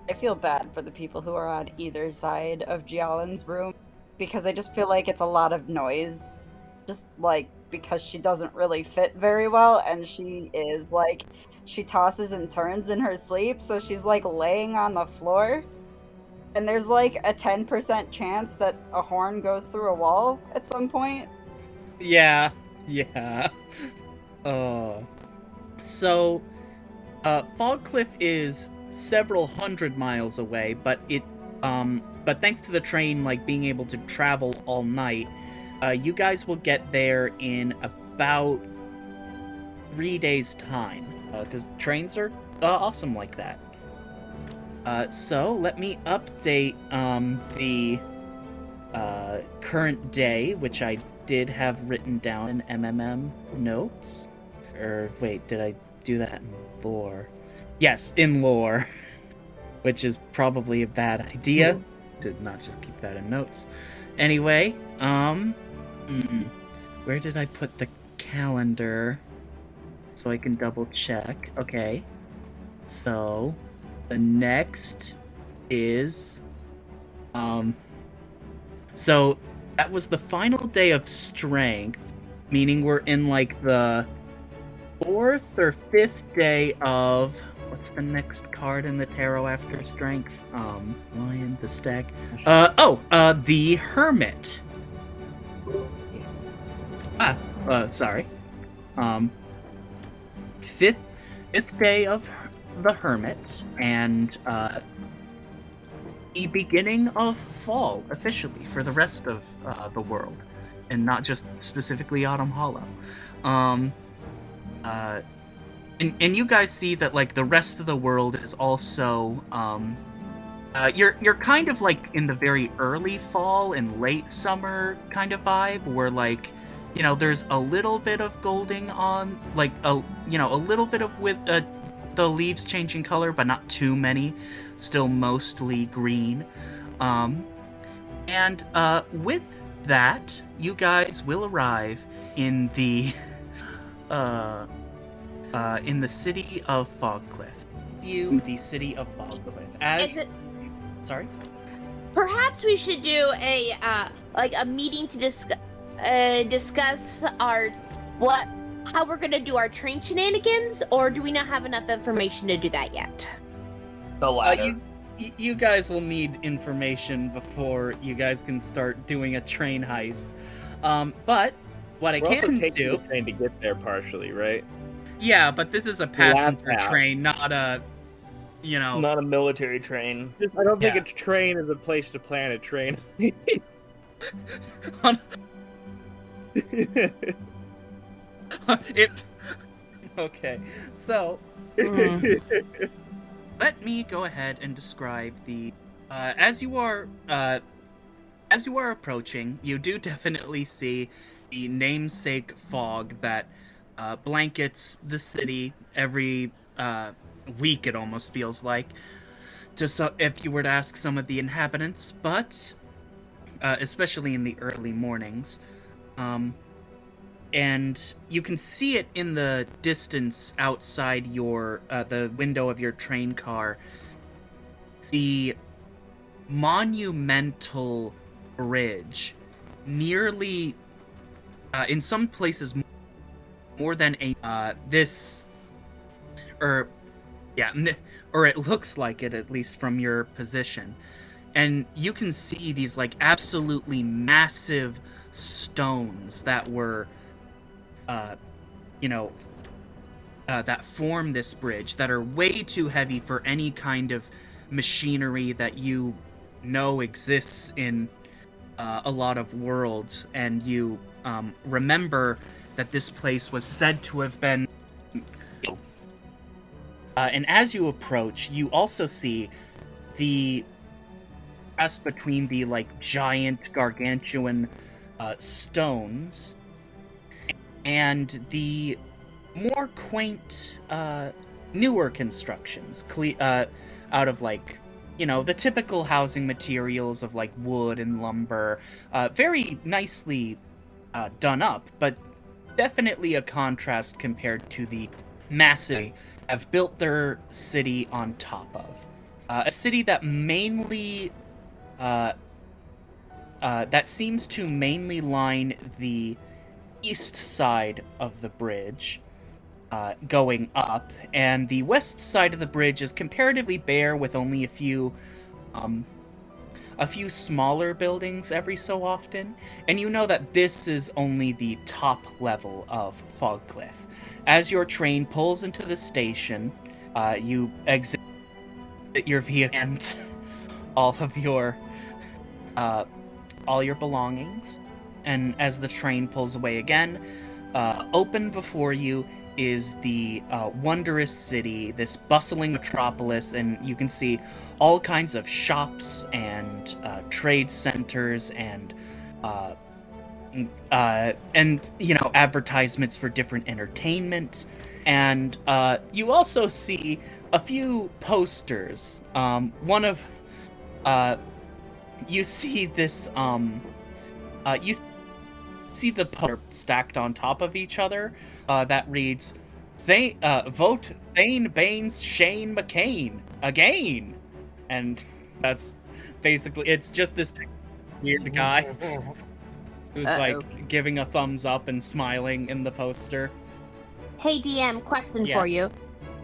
I feel bad for the people who are on either side of Gialin's room because I just feel like it's a lot of noise. Just like because she doesn't really fit very well and she is like she tosses and turns in her sleep, so she's like laying on the floor. And there's like a 10% chance that a horn goes through a wall at some point. Yeah. So, Fogcliff is several hundred miles away, but but thanks to the train, like, being able to travel all night, you guys will get there in about 3 days' time, because trains are awesome like that. So, let me update, the, current day, which I did have written down in MMM notes. Or, wait, did I do that in lore? Yes, in lore. Which is probably a bad idea. Did not just keep that in notes. Anyway, where did I put the calendar? So I can double check. Okay. So, the next is, so that was the final day of strength, meaning we're in like the 4th or 5th day of what's the next card in the tarot after strength? Lion, the stag. The Hermit. Sorry. 5th day of the Hermit, and the beginning of fall officially for the rest of the world. and not just specifically Autumn Hollow. And you guys see that like the rest of the world is also you're kind of like in the very early fall and late summer kind of vibe where like there's a little bit of golding on like a little bit of with the leaves changing color, but not too many, still mostly green. And with that, you guys will arrive in the city of Fogcliff. The city of Fogcliff. Sorry? Perhaps we should do a meeting to discuss how we're gonna do our train shenanigans, or do we not have enough information to do that yet? The latter. You guys will need information before you guys can start doing a train heist. But what I can do... the train to get there partially, right? Yeah, but this is a passenger train, not a... Not a military train. I don't think a train is a place to plan a train. Okay, so... Let me go ahead and describe the... As you are approaching, you do definitely see the namesake fog that blankets the city every week, it almost feels like, if you were to ask some of the inhabitants, but especially in the early mornings. And you can see it in the distance outside your the window of your train car. The monumental bridge, nearly, in some places, more than or it looks like it, at least from your position. And you can see these like absolutely massive stones that were that form this bridge, that are way too heavy for any kind of machinery that you know exists in a lot of worlds. And you remember that this place was said to have been... and as you approach, you also see the contrast between the like giant gargantuan stones and the more quaint, newer constructions, out of like, the typical housing materials of like wood and lumber, very nicely done up, but definitely a contrast compared to the massive have built their city on top of. A city that mainly, that seems to mainly line the east side of the bridge, going up, and the west side of the bridge is comparatively bare, with only a few smaller buildings every so often. And you know that this is only the top level of Fogcliff. As your train pulls into the station, you exit your vehicle and all your belongings. And as the train pulls away again, open before you is the wondrous city, this bustling metropolis, and you can see all kinds of shops and trade centers and advertisements for different entertainment. And you also see a few posters. You see this you see the poster stacked on top of each other that reads, vote Thane Baines Shane McCain again. And that's basically, it's just this weird guy who's like giving a thumbs up and smiling in the poster. Hey DM, question Yes. for you.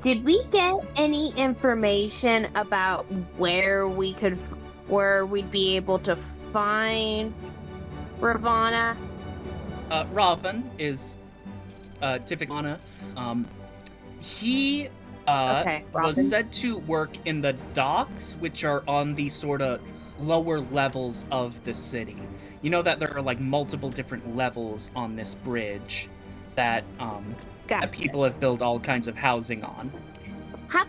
Did we get any information about where we'd be able to find Ravana? Ravan is typical Anna. He was Robin? said to work in the docks, which are on the sort of lower levels of the city. You know that there are like multiple different levels on this bridge that that people have built all kinds of housing on.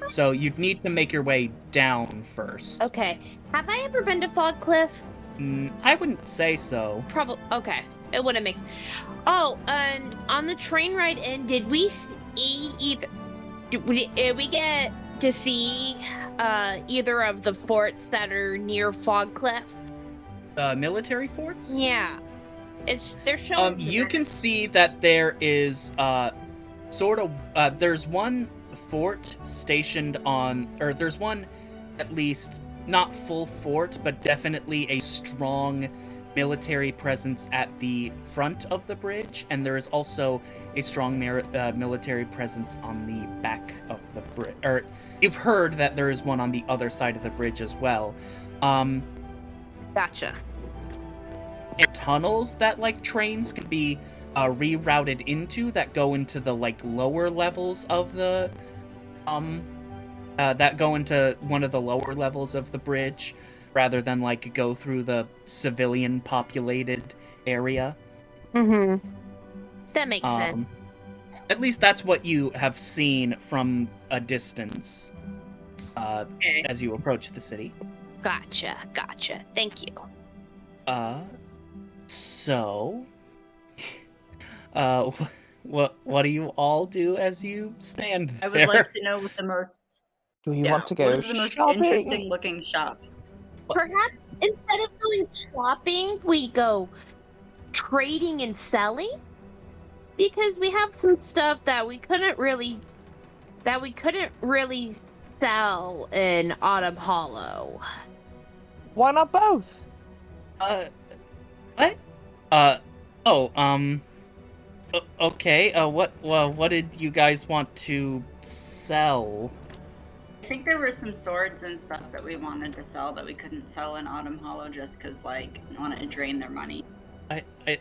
So you'd need to make your way down first. Okay. Have I ever been to Fog Cliff? I wouldn't say so. Probably. Okay. It wouldn't make. Oh, and on the train ride in, did we see either? Did we get to see either of the forts that are near Fog Cliff? Military forts? Yeah. They're showing. You can see that there is there's one fort stationed on, or there's one, at least not full fort, but definitely a strong military presence at the front of the bridge, and there is also a strong military presence on the back of the bridge. Or you've heard that there is one on the other side of the bridge as well. Gotcha. And tunnels that like trains can be rerouted into that go into the like lower levels of the that go into one of the lower levels of the bridge rather than like go through the civilian populated area. Mm-hmm. That makes sense. At least that's what you have seen from a distance as you approach the city. Gotcha. Thank you. So what do you all do as you stand there? I would like to know what the most. Do you want to go What is the most shopping? interesting looking shop? Perhaps instead of going shopping, we go trading and selling, because we have some stuff that we couldn't really sell in Autumn Hollow. Why not both? What? Okay. What did you guys want to sell? I think there were some swords and stuff that we wanted to sell that we couldn't sell in Autumn Hollow just because, like, we wanted to drain their money. If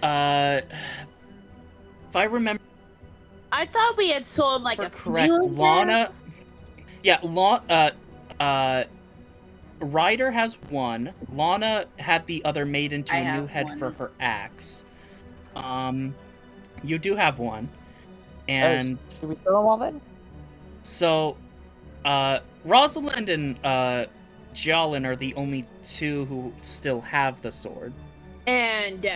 I remember I thought we had sold like a correct, few of them. Lana. Yeah, Ryder has one. Lana had the other made into I a new have head one. for her axe. You do have one. And Do we sell them all then? so, Rosalind and Jolin are the only two who still have the sword. And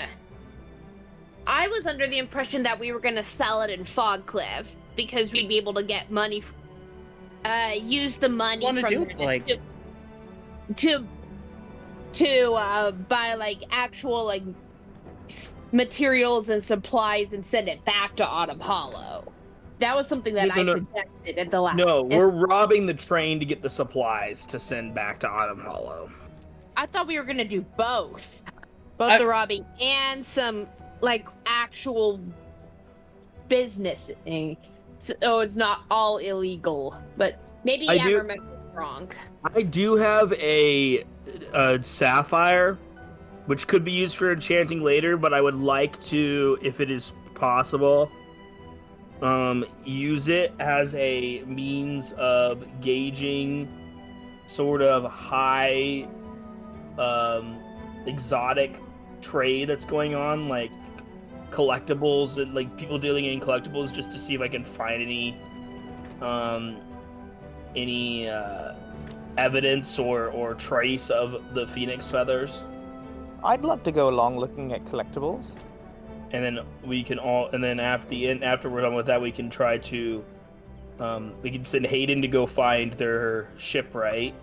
I was under the impression that we were going to sell it in Fogcliff because we'd be able to get money, use the money Wanna from do, there like- to buy like actual like materials and supplies and send it back to Autumn Hollow. That was something that No. I suggested at the last. No, we're robbing the train to get the supplies to send back to Autumn Hollow. I thought we were gonna do both the robbing and some like actual business thing, so it's not all illegal. But maybe I remember wrong. I do have a sapphire, which could be used for enchanting later, but I would like to, if it is possible, use it as a means of gauging sort of high exotic trade that's going on, like collectibles and like people dealing in collectibles, just to see if I can find any evidence or trace of the phoenix feathers. I'd love to go along looking at collectibles. And then we can all, and then after we're done with that, we can try to, we can send Hayden to go find their shipwright,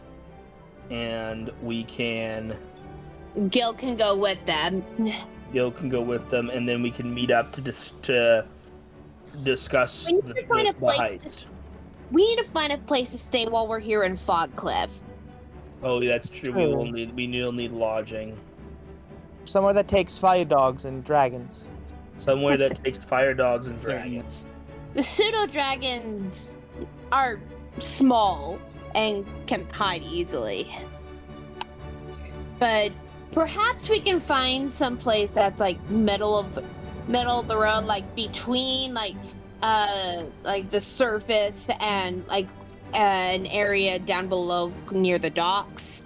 and we can. Gil can go with them. Gil can go with them, and then we can meet up to discuss We need to find a the place heist. We need to find a place to stay while we're here in Fogcliff. Oh, that's true. We will need lodging. Somewhere that takes fire dogs and dragons. Somewhere that takes fire dogs and Certainly. dragons. The pseudo dragons are small and can hide easily. But perhaps we can find some place that's like middle of the road, like between like the surface and like an area down below near the docks?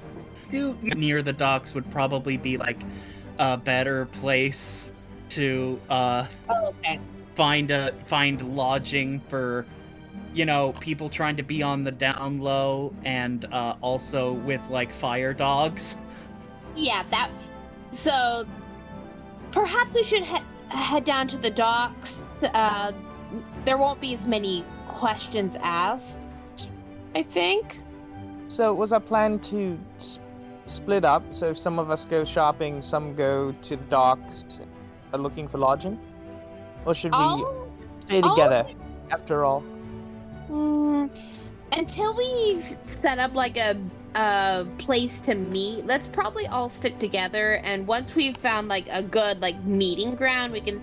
Near the docks would probably be like a better place to Okay. find lodging for, you know, people trying to be on the down low, and also with like fire dogs. Yeah, that. So perhaps we should head down to the docks. There won't be as many questions asked, I think. So was our plan to split up? So if some of us go shopping, some go to the docks, looking for lodging, or should we stay together? After all, until we set up like a place to meet, let's probably all stick together. And once we've found like a good like meeting ground, we can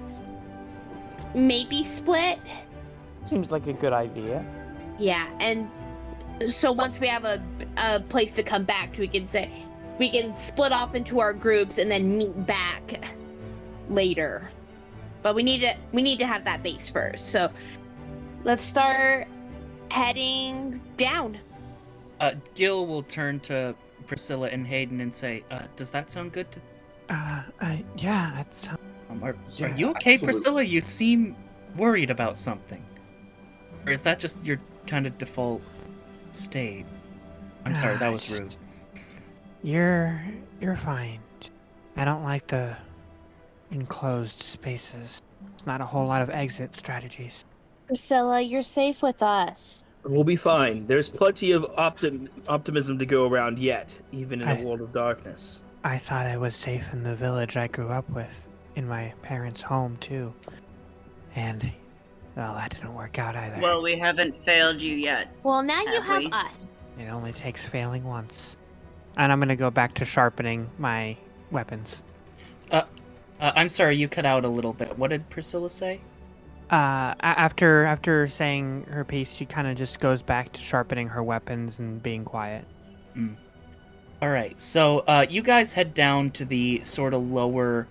maybe split. seems like a good idea. Yeah, and so once we have a place to come back to, we can split off into our groups and then meet back later. But we need to have that base first. So let's start heading down. Gil will turn to Priscilla and Hayden and say, does that sound good to... Yeah, that's... Are you okay, absolutely. Priscilla? You seem worried about something. Or is that just your kind of default state? I'm sorry, that was rude. You're fine. I don't like the enclosed spaces. There's not a whole lot of exit strategies. Priscilla, you're safe with us. We'll be fine. There's plenty of optimism to go around yet, even in a world of darkness. I thought I was safe in the village I grew up with, in my parents' home too. And, well, that didn't work out either. Well, we haven't failed you yet. Well, now you have we? us. It only takes failing once. And I'm gonna go back to sharpening my weapons. I'm sorry, you cut out a little bit. What did Priscilla say? After saying her piece, she kind of just goes back to sharpening her weapons and being quiet. Alright, so you guys head down to the sort of lower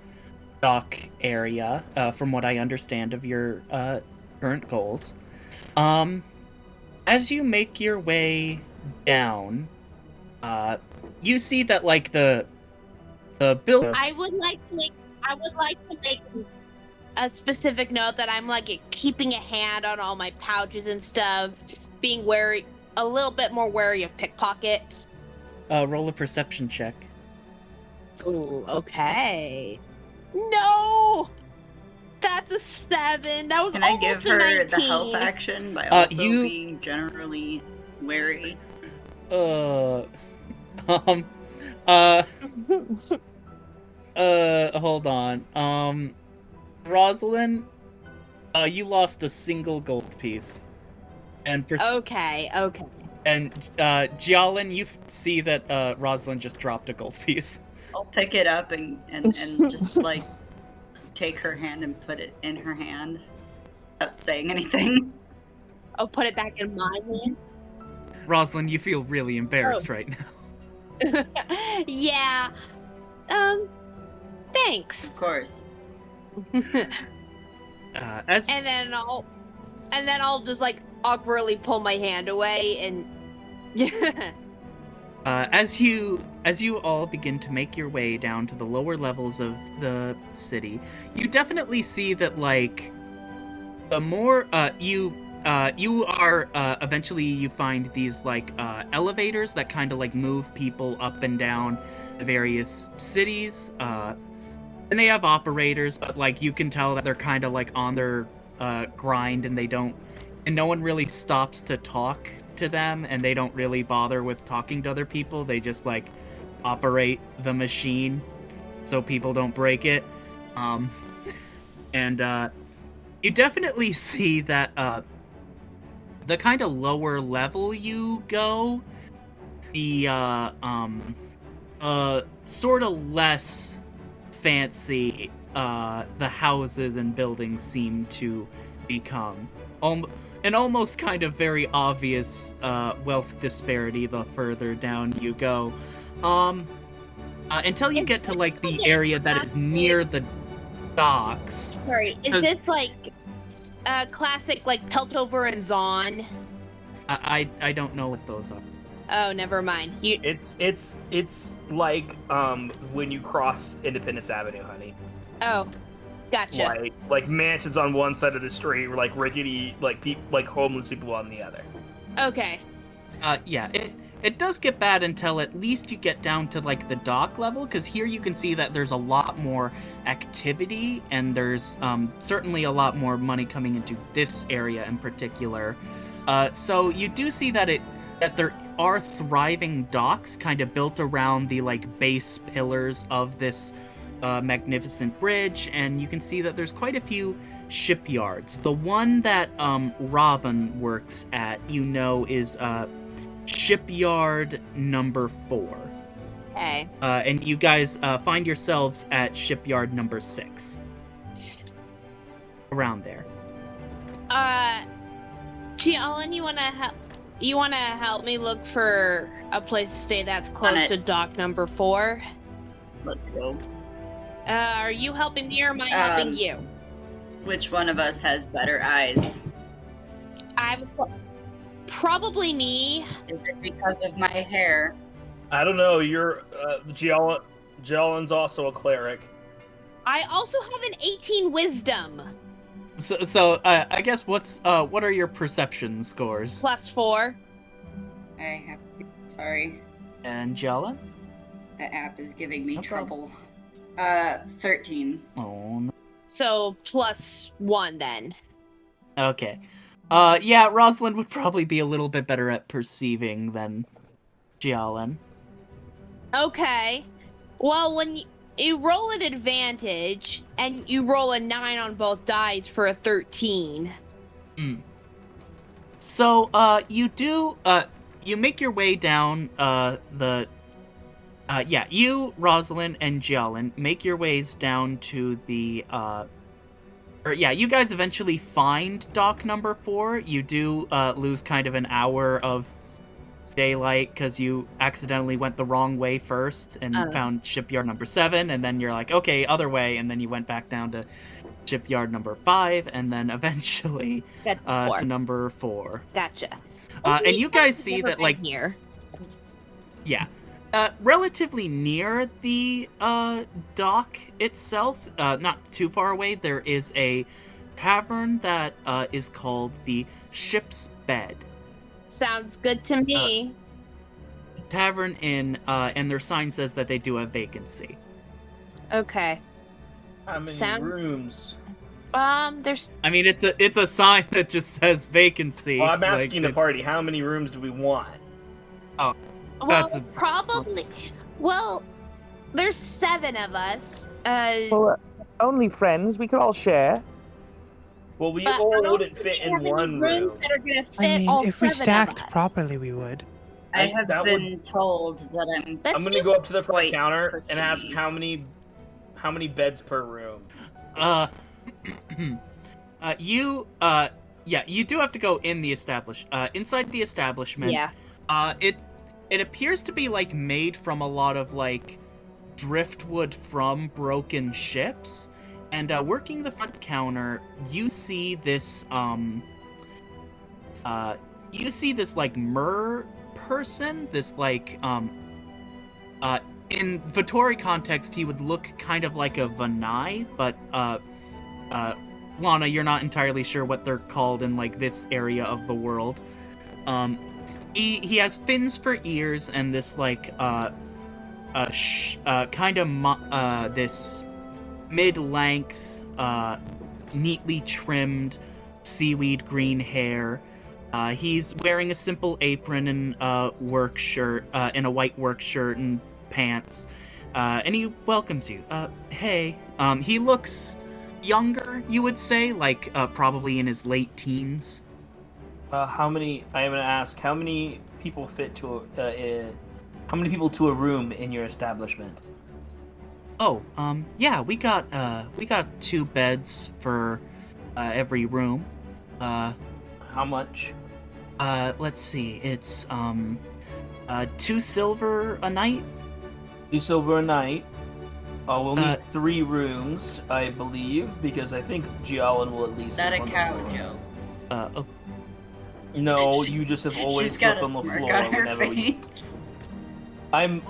dock area, from what I understand of your current goals. As you make your way down, you see that like the building. I would like to make a specific note that I'm like keeping a hand on all my pouches and stuff, being a little bit more wary of pickpockets. Roll a perception check. Ooh, okay. No, that's a 7. That was Can I almost give a her 19. the help action by also you- being generally wary? Hold on. Rosalind, you lost a single gold piece. And Okay. And Jialin, you see that Rosalind just dropped a gold piece. I'll pick it up and just like take her hand and put it in her hand without saying anything. I'll put it back in my hand. Rosalind, you feel really embarrassed right now. Yeah. Thanks. Of course. As And then I'll just like awkwardly pull my hand away and as you all begin to make your way down to the lower levels of the city, you definitely see that like the more you are eventually you find these like elevators that kind of like move people up and down the various cities, and they have operators, but like you can tell that they're kind of like on their grind, and no one really stops to talk to them, and they don't really bother with talking to other people. They just like operate the machine so people don't break it. And you definitely see that the kind of lower level you go, the sort of less fancy the houses and buildings seem to become. An almost kind of very obvious wealth disparity the further down you go. Until you get to like the area that is near the docks. Sorry, is this like classic like Peltover and Zon? I don't know what those are. Oh, never mind. It's like when you cross Independence Avenue, honey. Oh, gotcha. Like mansions on one side of the street, like rickety, like homeless people on the other. Okay. Yeah, it does get bad until at least you get down to like the dock level, because here you can see that there's a lot more activity, and there's certainly a lot more money coming into this area in particular. So you do see that there are thriving docks kind of built around the like base pillars of this magnificent bridge, and you can see that there's quite a few shipyards. The one that Raven works at, is shipyard number 4. Okay. And you guys find yourselves at shipyard number 6. Around there. Giallen, you wanna help me look for a place to stay that's close to dock number 4? Let's go. Are you helping me or am I helping you? Which one of us has better eyes? Probably me. Is it because of my hair? I don't know. You're Giallen's also a cleric. I also have an 18 wisdom. So I guess what are your perception scores? +4. I have to. Sorry. And Jala? The app is giving me trouble. 13. Oh no. So +1 then. Okay. Yeah, Rosalind would probably be a little bit better at perceiving than Giallen. Okay. Well, when you roll an advantage, and you roll a 9 on both dice for a 13. So, you make your way down, you, Rosalind, and Giallen make your ways down to the, you guys eventually find dock number 4. You do, lose kind of an hour of daylight because you accidentally went the wrong way first and found shipyard number 7, and then you're like, okay, other way, and then you went back down to shipyard number 5, and then eventually to number 4. Gotcha. And you guys see that, like, here. Yeah. Relatively near the dock itself, not too far away, there is a tavern that is called the Ship's Bed. Sounds good to me. Tavern Inn, and their sign says that they do have vacancy. Okay. How many rooms? There's. I mean, it's a sign that just says vacancy. Well, I'm asking the party, how many rooms do we want? Oh, Well, probably. Well, there's 7 of us. Well, only friends. We could all share. Well, we all wouldn't fit in one room. That are gonna fit I mean, all if we 7 stacked of us. properly, we would. I have been told that I'm gonna go up to the front counter and ask how many beds per room. You do have to go in the inside the establishment. Yeah. It appears to be like made from a lot of like driftwood from broken ships. And working the front counter, you see this like mer person, this like in Vittori context he would look kind of like a Vanai, but Lana, you're not entirely sure what they're called in like this area of the world. He has fins for ears and this like this mid-length, neatly trimmed seaweed green hair. He's wearing a simple apron and work shirt, and a white work shirt and pants. And he welcomes you. Hey. He looks younger, you would say, like probably in his late teens. I'm gonna ask, how many people fit to how many people to a room in your establishment? Oh, yeah, we got 2 beds for every room. How much? Let's see, it's 2 silver a night. 2 silver a night. We'll need 3 rooms, I believe, because I think Giallen will at least. That a cow, Joe. No, you just have always She's got slept a on the smirk floor on her whenever we. face. I'm.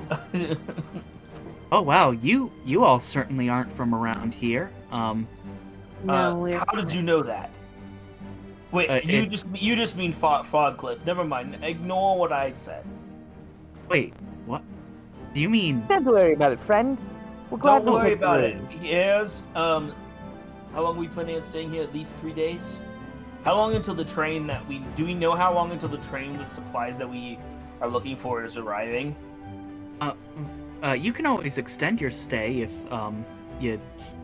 Oh wow, you all certainly aren't from around here. No, we're how did you know that? Wait, you just mean Fogcliff. Never mind. Ignore what I said. Wait, what? Do you mean? Don't worry about it, friend. We're glad Don't we'll worry take the about it. room. Yes. How long are we planning on staying here? At least 3 days. How long until the train that we do we know how long until the train with supplies that we are looking for is arriving? You can always extend your stay if you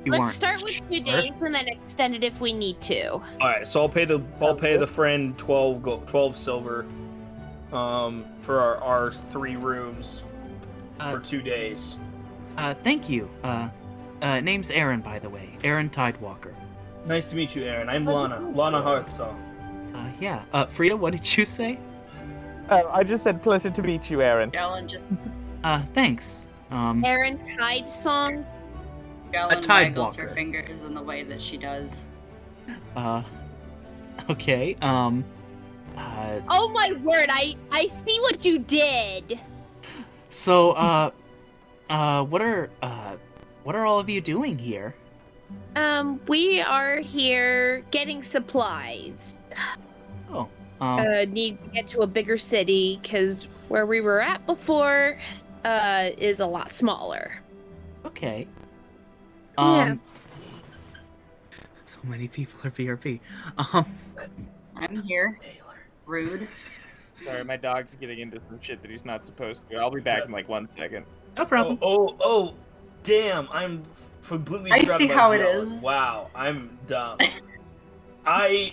Let's aren't start with 2 sure. days and then extend it if we need to. All right, so I'll pay the friend 12 silver, for our 3 rooms for 2 days. Thank you. Name's Aaron, by the way. Aaron Tidewalker. Nice to meet you, Aaron. I'm Lana Hearthsong. Yeah. Frida, what did you say? I just said pleasure to meet you, Aaron. Galen just Thanks. Aaron Tide Song. Galen Tide waggles Walker. her fingers in the way that she does. Okay. Oh my word! I see what you did. So, what are all of you doing here? We are here getting supplies. Oh, Need to get to a bigger city because where we were at before, is a lot smaller. okay. Yeah. So many people are BRB. I'm here. Rude. Sorry, my dog's getting into some shit that he's not supposed to. I'll be back in like 1 second. No problem. Oh, damn! I'm completely. I forgot see about how it Jill. is. Wow, I'm dumb. I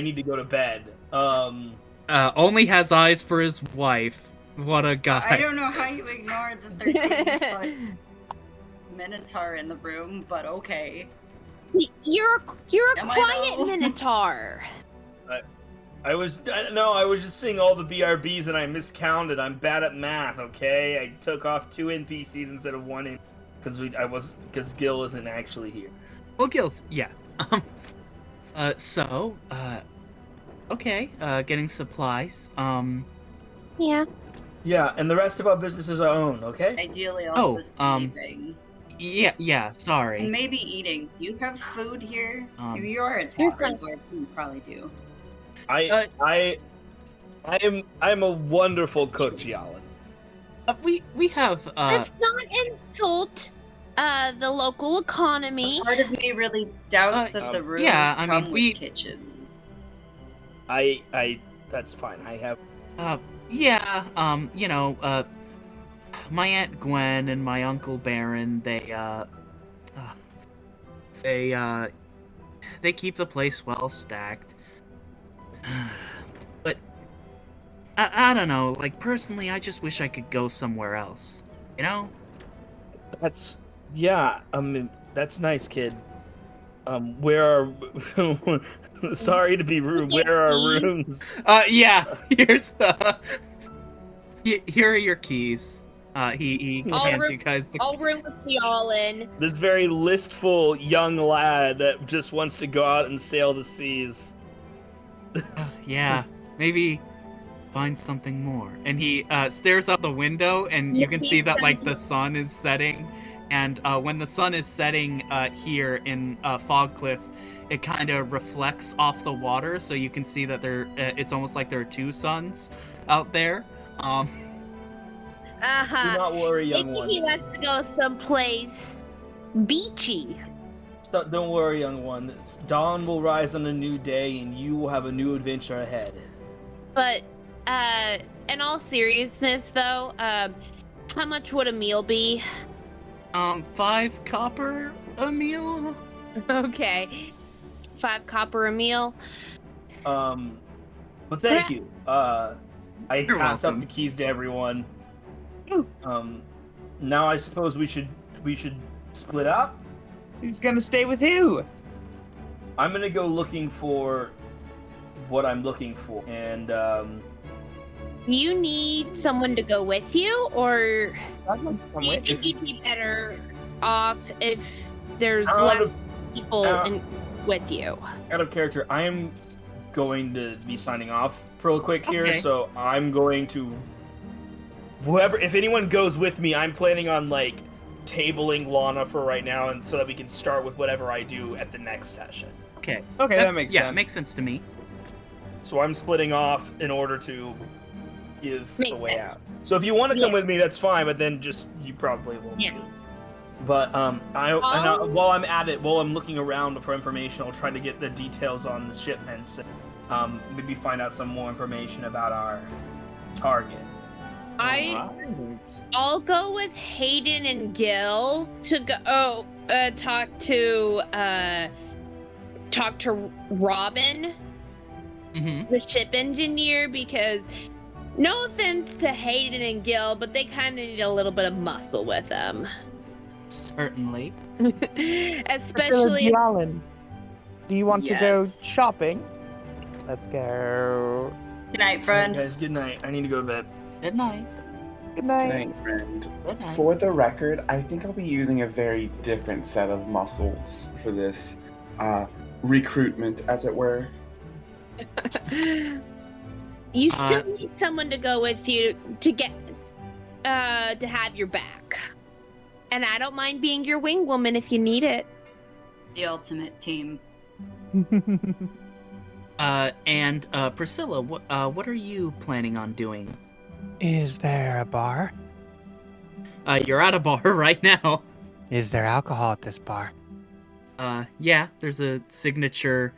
need to go to bed. Only has eyes for his wife. What a guy. I don't know how you ignored the 13-foot minotaur in the room, but okay. You're a Am I quiet though? I minotaur. was just seeing all the BRBs and I miscounted. I'm bad at math. Okay, I took off 2 NPCs instead of 1 because Gil isn't actually here. Well, Gil's, yeah. Okay, getting supplies. Yeah. Yeah, and the rest of our businesses are owned. Okay. Ideally, also sleeping. Yeah, sorry. And maybe eating. Do you have food here? You are a You're tavern, fine. so you probably do. I'm a wonderful cook, Gialin. We have, Let's not insult the local economy. Part of me really doubts that the rooms yeah, I come mean, with kitchens. That's fine. I have. My Aunt Gwen and my Uncle Baron, they keep the place well stacked. But, I don't know, like, personally, I just wish I could go somewhere else, you know? That's that's nice, kid. Where are? Sorry to be rude. Where are our rooms? Yeah. Here are your keys. He hands you guys the. I'll room with y'all in. This very listful young lad that just wants to go out and sail the seas. Yeah, maybe find something more. And he stares out the window, and you can see that like the sun is setting. And when the sun is setting here in Fogcliff, it kind of reflects off the water, so you can see that it's almost like there are 2 suns out there. Do not worry, young Maybe one. he wants to go someplace beachy. Don't worry, young one. Dawn will rise on a new day, and you will have a new adventure ahead. But, in all seriousness, though, how much would a meal be? 5 copper a meal? Okay. 5 copper a meal. But thank you. I You're pass welcome. up the keys to everyone. Now I suppose we should split up. Who's gonna stay with who? I'm gonna go looking for what I'm looking for, and You need someone to go with you, or do you Wait, think you'd be better off if there's Out less of- people out- with you? out of character, I am going to be signing off real quick here, Okay. so I'm going to. If anyone goes with me, I'm planning on like tabling Lana for right now, and so that we can start with whatever I do at the next session. Okay. Okay, that makes Yeah, sense. makes sense to me. So I'm splitting off in order to give Makes the way sense. out. So if you want to come Yeah. with me, that's fine. But then just you probably won't. Yeah. But Oh. while I'm at it, while I'm looking around for information, I'll try to get the details on the shipments. And, maybe find out some more information about our target. I'll go with Hayden and Gil to go talk to Robin, Mm-hmm. the ship engineer, because no offense to Hayden and Gil, but they kind of need a little bit of muscle with them. Certainly. Especially Alan, do you want to go Yes. shopping? Let's go. Good night, friend. Guys, good night. I need to go to bed. Good night. Good night. Night, friend. Good night. For the record, I think I'll be using a very different set of muscles for this recruitment, as it were. you still need someone to go with you to get to have your back. And I don't mind being your wing woman if you need it. The ultimate team. And Priscilla, what are you planning on doing? Is there a bar? You're at a bar right now. Is there alcohol at this bar? Yeah, there's a signature,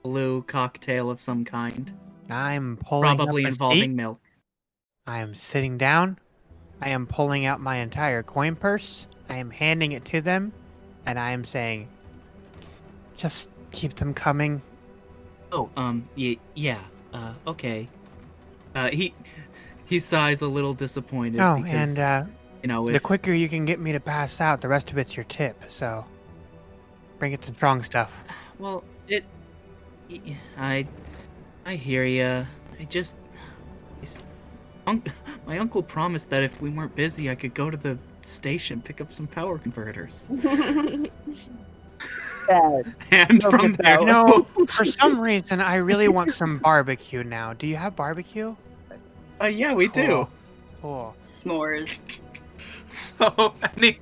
blue cocktail of some kind. I'm pulling Probably up a involving seat. milk. I am sitting down. I am pulling out my entire coin purse. I am handing it to them, and I am saying, just keep them coming. Oh, yeah, okay. He sighs a little disappointed Oh, because, and if... the quicker you can get me to pass out, the rest of it's your tip, so bring it the strong stuff. Well, I hear ya. My uncle promised that if we weren't busy, I could go to the station, pick up some power converters. And Look from at there, that. No, for some reason, I really want some barbecue now. Do you have barbecue? yeah, we do. Cool. S'mores. So, anyway.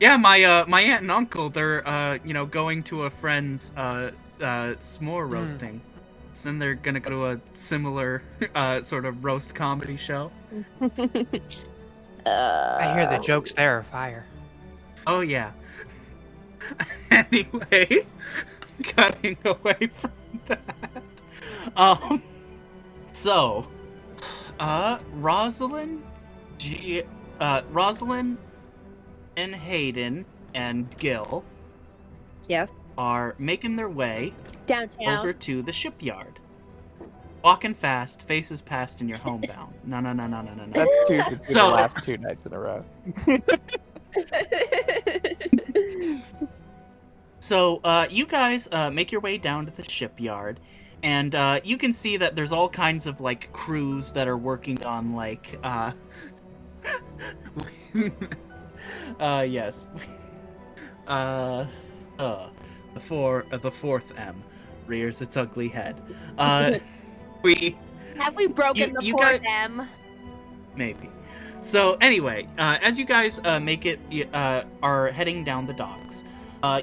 Yeah, my aunt and uncle, they're going to a friend's s'more roasting. Then they're gonna go to a similar sort of roast comedy show. I hear the jokes there are fire. Oh yeah. Anyway, cutting away from that. So, Rosalind and Hayden and Gil Yes. are making their way Downtown. over to the shipyard. Walking fast, faces past, and you're homebound. No. That's two for So- the last 2 nights in a row. So, you guys make your way down to the shipyard, and you can see that there's all kinds of, like, crews that are working on, like, yes. The fourth M rears its ugly head. Have we broken the you fourth guys- M? Maybe. So anyway, as you guys are heading down the docks,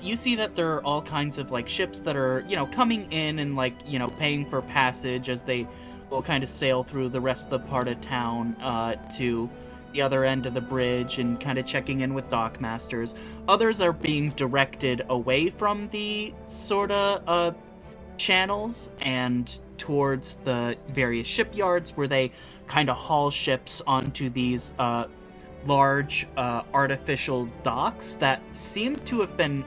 you see that there are all kinds of like ships that are coming in and like paying for passage as they will kind of sail through the rest of the part of town to the other end of the bridge and kind of checking in with dockmasters. Others are being directed away from the sort of channels and towards the various shipyards where they kind of haul ships onto these large artificial docks that seem to have been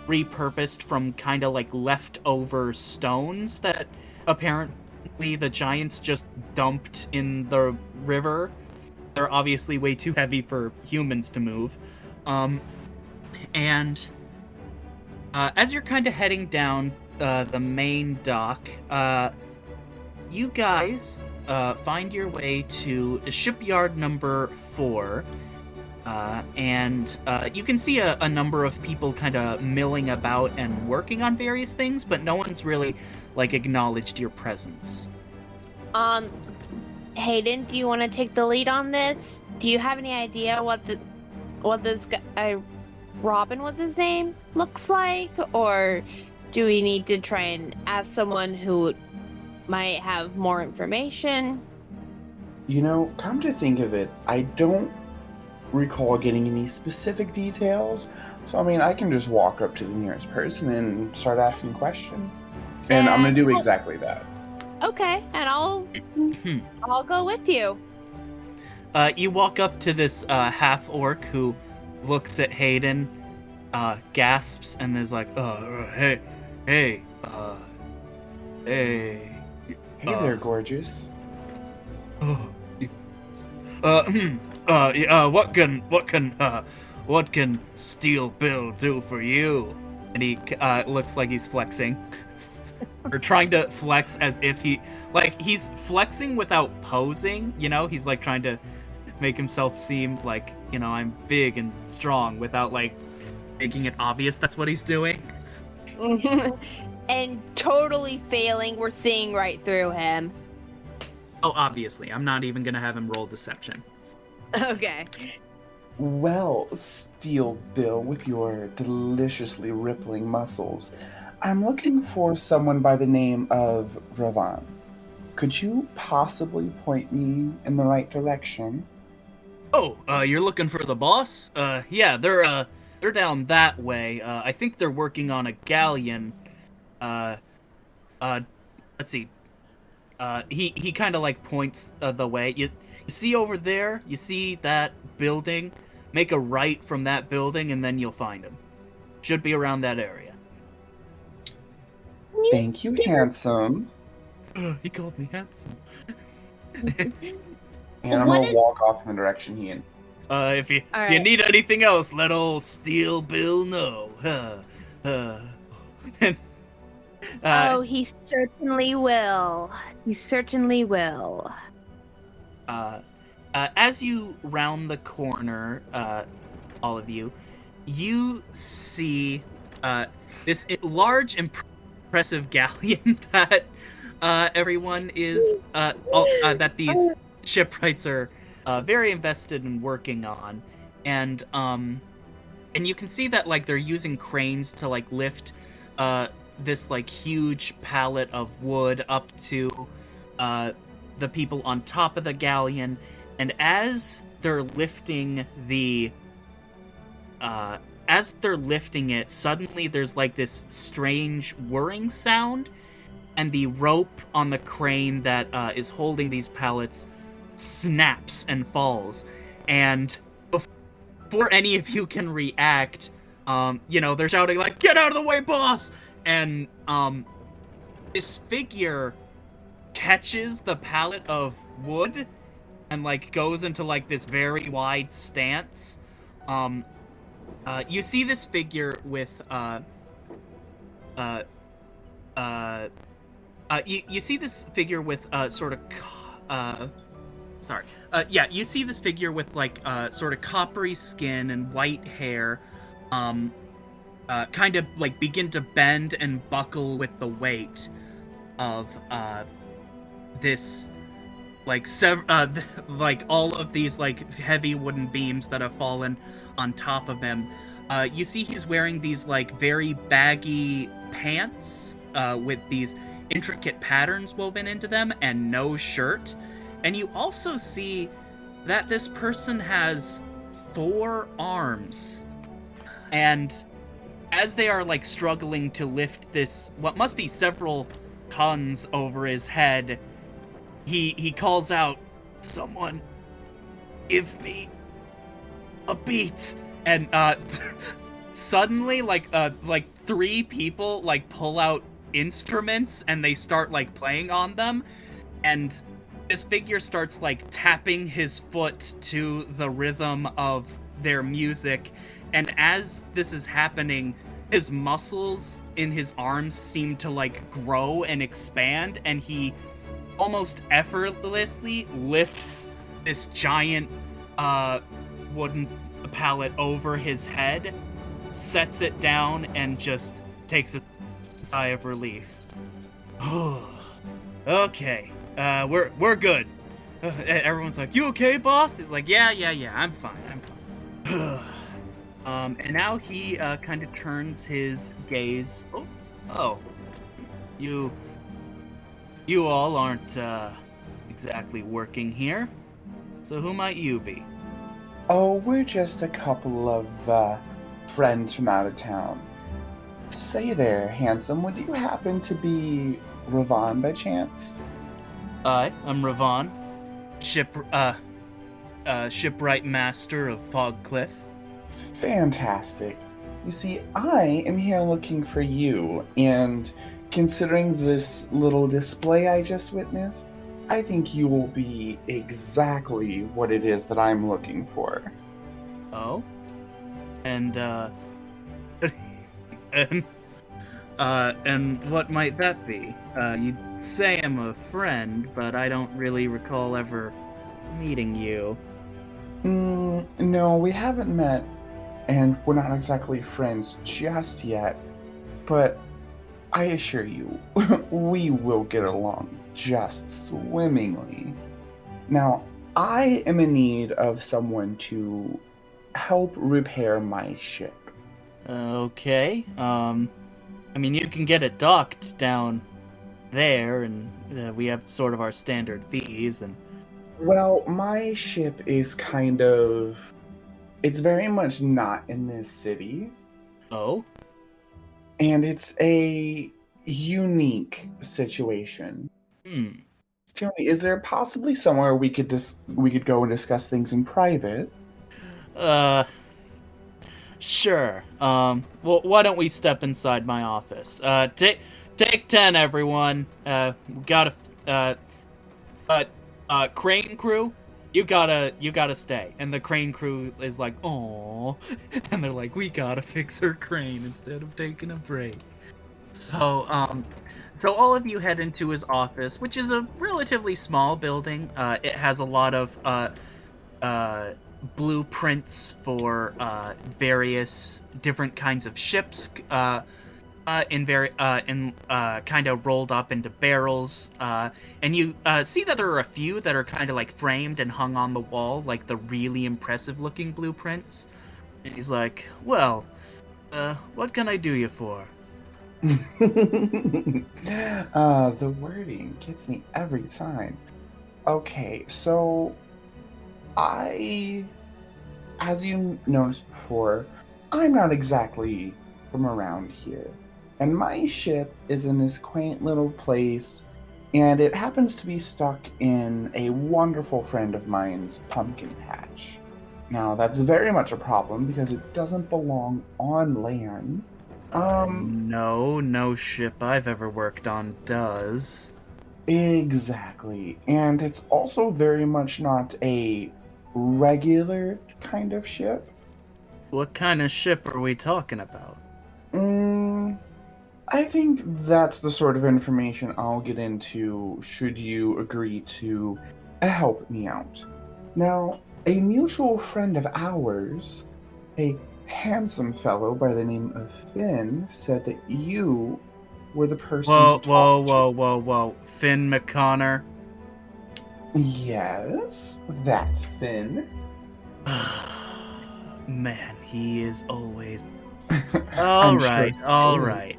repurposed from kind of like leftover stones that apparently the giants just dumped in the river. They're obviously way too heavy for humans to move. And as you're kind of heading down the main dock, you guys find your way to shipyard number 4, And you can see a number of people kind of milling about and working on various things, but no one's really like acknowledged your presence. Hayden, do you want to take the lead on this? Do you have any idea what this guy, Robin was his name, looks like? Or do we need to try and ask someone who might have more information? You know, come to think of it, I don't recall getting any specific details. So, I mean, I can just walk up to the nearest person and start asking questions. And I'm going to do exactly that. Okay, and I'll go with you. You walk up to this half-orc who looks at Hayden, gasps, and is like, hey. Hey there, gorgeous. What can Steel Bill do for you? And he looks like he's flexing. Or trying to flex as if he's flexing without posing, you know? He's like trying to make himself seem like, you know, I'm big and strong without like making it obvious that's what he's doing. And totally failing, we're seeing right through him. Oh, obviously. I'm not even gonna have him roll deception. Okay. Well, Steel Bill, with your deliciously rippling muscles, I'm looking for someone by the name of Ravan. Could you possibly point me in the right direction? Oh, you're looking for the boss? Yeah, they're down that way. I think they're working on a galleon. Let's see. He kind of like points the way. You see over there? You see that building? Make a right from that building and then you'll find him. Should be around that area. Thank you, handsome. He called me handsome. And I'm gonna walk off in the direction he in. If you need anything else, let old Steel Bill know. Oh, he certainly will. He certainly will. As you round the corner, all of you, you see this large, impressive galleon that everyone is that these shipwrights are very invested in working on, and you can see that like they're using cranes to like lift this like huge pallet of wood up to the people on top of the galleon, and as they're lifting it, suddenly there's like this strange whirring sound, and the rope on the crane that is holding these pallets snaps and falls, and before any of you can react, they're shouting like, "Get out of the way, boss!" And this figure catches the pallet of wood and like goes into like this very wide stance. You see this figure with you see this figure with you see this figure with like sort of coppery skin and white hair, kind of like begin to bend and buckle with the weight of this like like all of these like heavy wooden beams that have fallen on top of him. You see he's wearing these like very baggy pants with these intricate patterns woven into them and no shirt. And you also see that this person has 4 arms. And as they are like struggling to lift this, what must be several tons over his head, he calls out, "Someone give me a beat." And suddenly like 3 people like pull out instruments and they start like playing on them, and this figure starts like tapping his foot to the rhythm of their music. And as this is happening, his muscles in his arms seem to like grow and expand, and he almost effortlessly lifts this giant wooden pallet over his head, sets it down, and just takes a sigh of relief. Okay, we're good. Everyone's like, "You okay, boss?" He's like, "Yeah, I'm fine. And now he kind of turns his gaze. Oh, you all aren't exactly working here. So who might you be? Oh, we're just a couple of friends from out of town. Say there, handsome, would you happen to be Ravon by chance? I'm Ravon, shipwright master of Fogcliff. Fantastic. You see, I am here looking for you, and considering this little display I just witnessed, I think you will be exactly what it is that I'm looking for. Oh? And and what might that be? You'd say I'm a friend, but I don't really recall ever meeting you. No, we haven't met, and we're not exactly friends just yet, but I assure you, we will get along just swimmingly. Now, I am in need of someone to help repair my ship. Okay, I mean, you can get it docked down there, and we have sort of our standard fees, and... Well, my ship is it's very much not in this city. Oh? And it's a unique situation. Tell me, is there possibly somewhere we could go and discuss things in private? Sure. Well, why don't we step inside my office? Take 10, everyone. Crane crew, you gotta stay. And the crane crew is like, "Aww," and they're like, "We gotta fix her crane instead of taking a break." So all of you head into his office, which is a relatively small building. It has a lot of blueprints for various different kinds of ships, kind of rolled up into barrels. And you see that there are a few that are kind of like framed and hung on the wall, like the really impressive looking blueprints. And he's like, "Well, what can I do you for?" The wording gets me every time. Okay, so as you noticed before, I'm not exactly from around here. And my ship is in this quaint little place, and it happens to be stuck in a wonderful friend of mine's pumpkin patch. Now, that's very much a problem because it doesn't belong on land. No ship I've ever worked on does. Exactly. And it's also very much not a regular kind of ship. What kind of ship are we talking about? I think that's the sort of information I'll get into should you agree to help me out. Now, a mutual friend of ours, a handsome fellow by the name of Finn, said that you were the person to talk to. Whoa. Finn McConnor? Yes, that Finn. Man, he is always... I'm Alright, sure alright.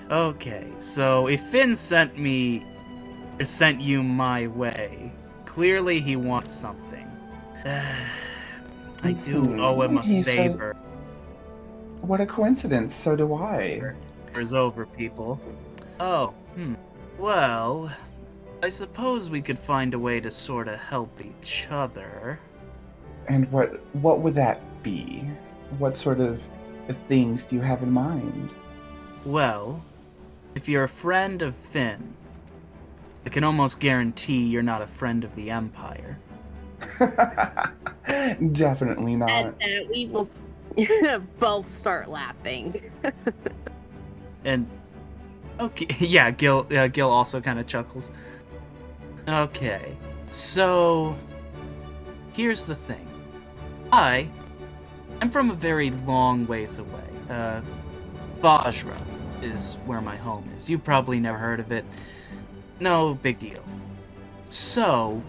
Okay, so if Finn sent you my way, clearly he wants something. I do owe him a favor. What a coincidence, so do I. Favor's over, people. Well, I suppose we could find a way to sort of help each other. And what would that be? What sort of things do you have in mind? Well, if you're a friend of Finn, I can almost guarantee you're not a friend of the Empire. Definitely not. At that, we will both start laughing. And okay, yeah, Gil also kind of chuckles. Okay, so here's the thing. I'm from a very long ways away. Bajra is where my home is. You've probably never heard of it. No big deal. So,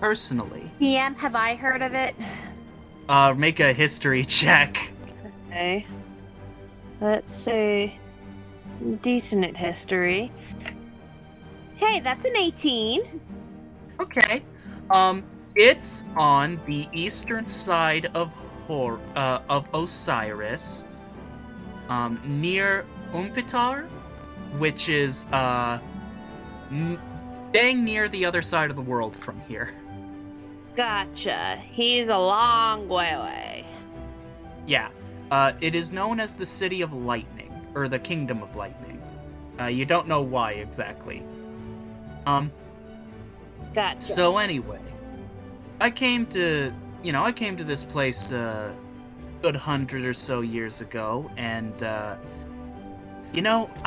personally... PM, have I heard of it? Make a history check. Okay. Let's see. Decent at history. Hey, that's an 18. Okay. It's on the eastern side of Osiris, near Umpitar, which is, dang near the other side of the world from here. Gotcha. He's a long way away. Yeah. It is known as the City of Lightning, or the Kingdom of Lightning. You don't know why exactly. Gotcha. So anyway, I came to this place a good 100 or so years ago, and, I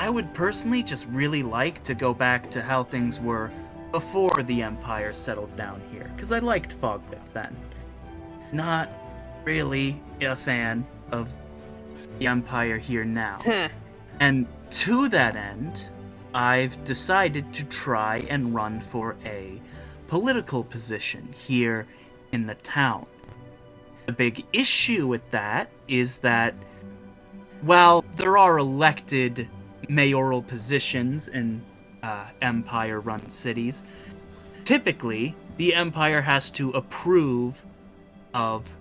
would personally just really like to go back to how things were before the Empire settled down here, because I liked Fogcliff then. Not really a fan of the Empire here now. And to that end, I've decided to try and run for a political position here in the town. The big issue with that is that, while there are elected mayoral positions in Empire-run cities, typically the Empire has to approve of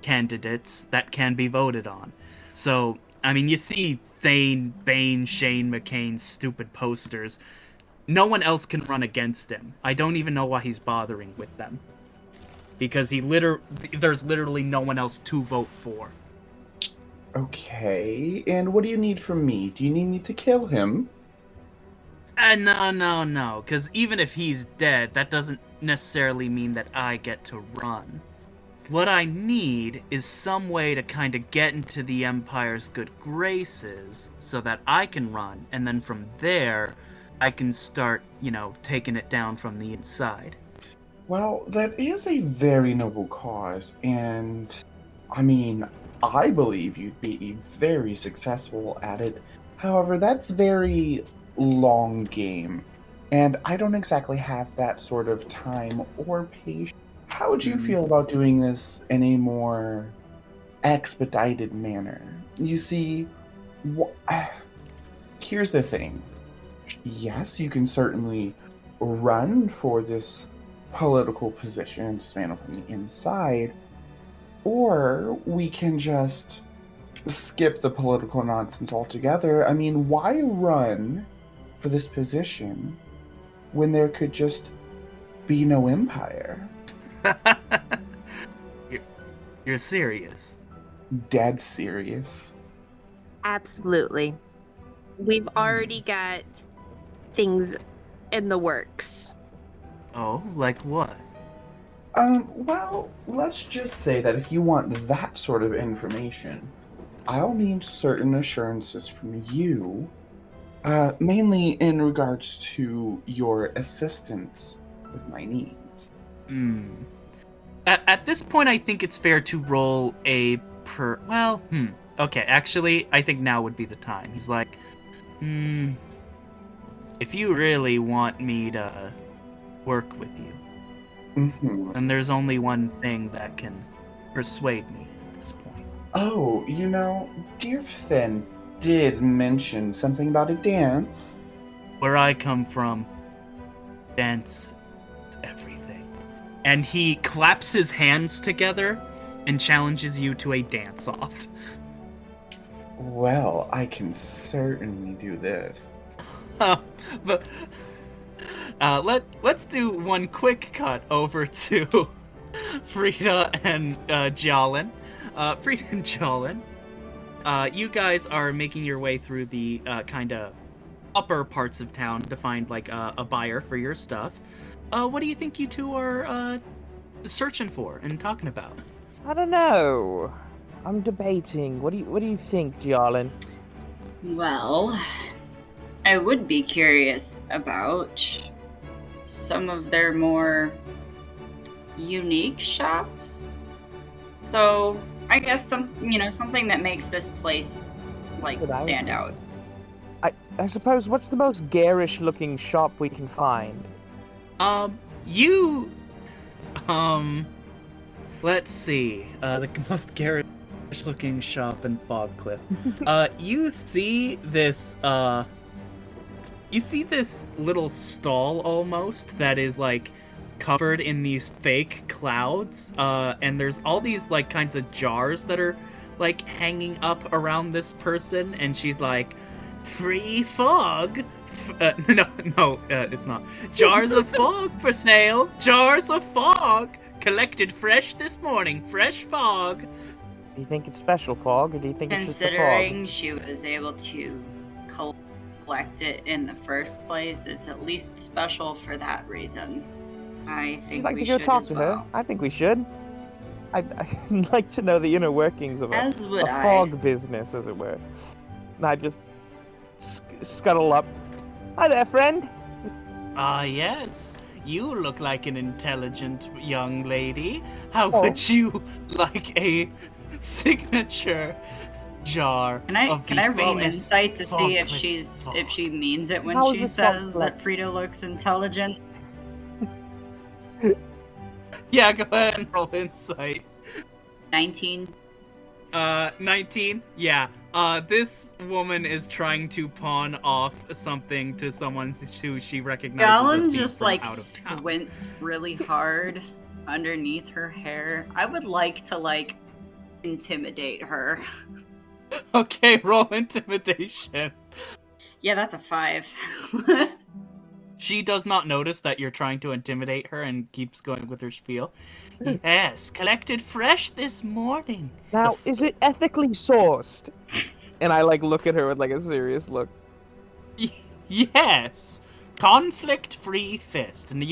candidates that can be voted on. So, I mean, you see Thane, Bane, Shane McCain's stupid posters. No one else can run against him. I don't even know why he's bothering with them. Because there's literally no one else to vote for. Okay, and what do you need from me? Do you need me to kill him? No, because even if he's dead, that doesn't necessarily mean that I get to run. What I need is some way to kind of get into the Empire's good graces so that I can run, and then from there, I can start, taking it down from the inside. Well, that is a very noble cause, and I believe you'd be very successful at it. However, that's very long game, and I don't exactly have that sort of time or patience. How would you feel about doing this in a more expedited manner? You see, here's the thing. Yes, you can certainly run for this political position and dismantle from the inside, or we can just skip the political nonsense altogether. I mean, why run for this position when there could just be no empire? You're serious? Dead serious. Absolutely. We've already got things in the works. Oh, like what? Well, let's just say that if you want that sort of information, I'll need certain assurances from you, mainly in regards to your assistance with my needs. At this point, I think it's fair to roll a okay, actually, I think now would be the time. He's like, if you really want me to work with you, then there's only one thing that can persuade me at this point. Oh, dear Finn did mention something about a dance. Where I come from, dance is everything. And he claps his hands together and challenges you to a dance-off. Well, I can certainly do this. But let's do one quick cut over to Frida and Jalen. Frida and Jalen, you guys are making your way through the kind of upper parts of town to find like a buyer for your stuff. What do you think you two are searching for and talking about? I don't know. I'm debating. What do you think, Jialin? Well, I would be curious about some of their more unique shops. So I guess something that makes this place like What I was stand thinking. out. I suppose, what's the most garish-looking shop we can find? You, let's see, the most garish-looking shop in Fogcliff. You see this little stall almost that is like covered in these fake clouds, and there's all these like kinds of jars that are like hanging up around this person, and she's like, free fog. No, it's not. Jars of fog for sale. Jars of fog collected fresh this morning. Fresh fog. Do you think it's special fog, or do you think it's just the fog? Considering she was able to collect it in the first place, it's at least special for that reason. I think I'd like we to go should talk as to well. her. I think we should. I'd like to know the inner workings of As a would I. fog business, as it were. And I just scuttle up. Hi there, friend. Yes. You look like an intelligent young lady. How Oh. would you like a signature jar Can I of the roll famous insight to see if Fogcliff if she means it when How is she this says fog that Frida looks intelligent? Yeah, go ahead and roll insight. 19. 19? Yeah. This woman is trying to pawn off something to someone who she recognizes as Galen being just from like out of town. squints really hard underneath her hair. I would like to like intimidate her. Okay, roll intimidation. Yeah, that's a 5. She does not notice that you're trying to intimidate her and keeps going with her spiel. Yes, collected fresh this morning. Now, is it ethically sourced? And I like look at her with like a serious look. Yes, conflict-free fist, and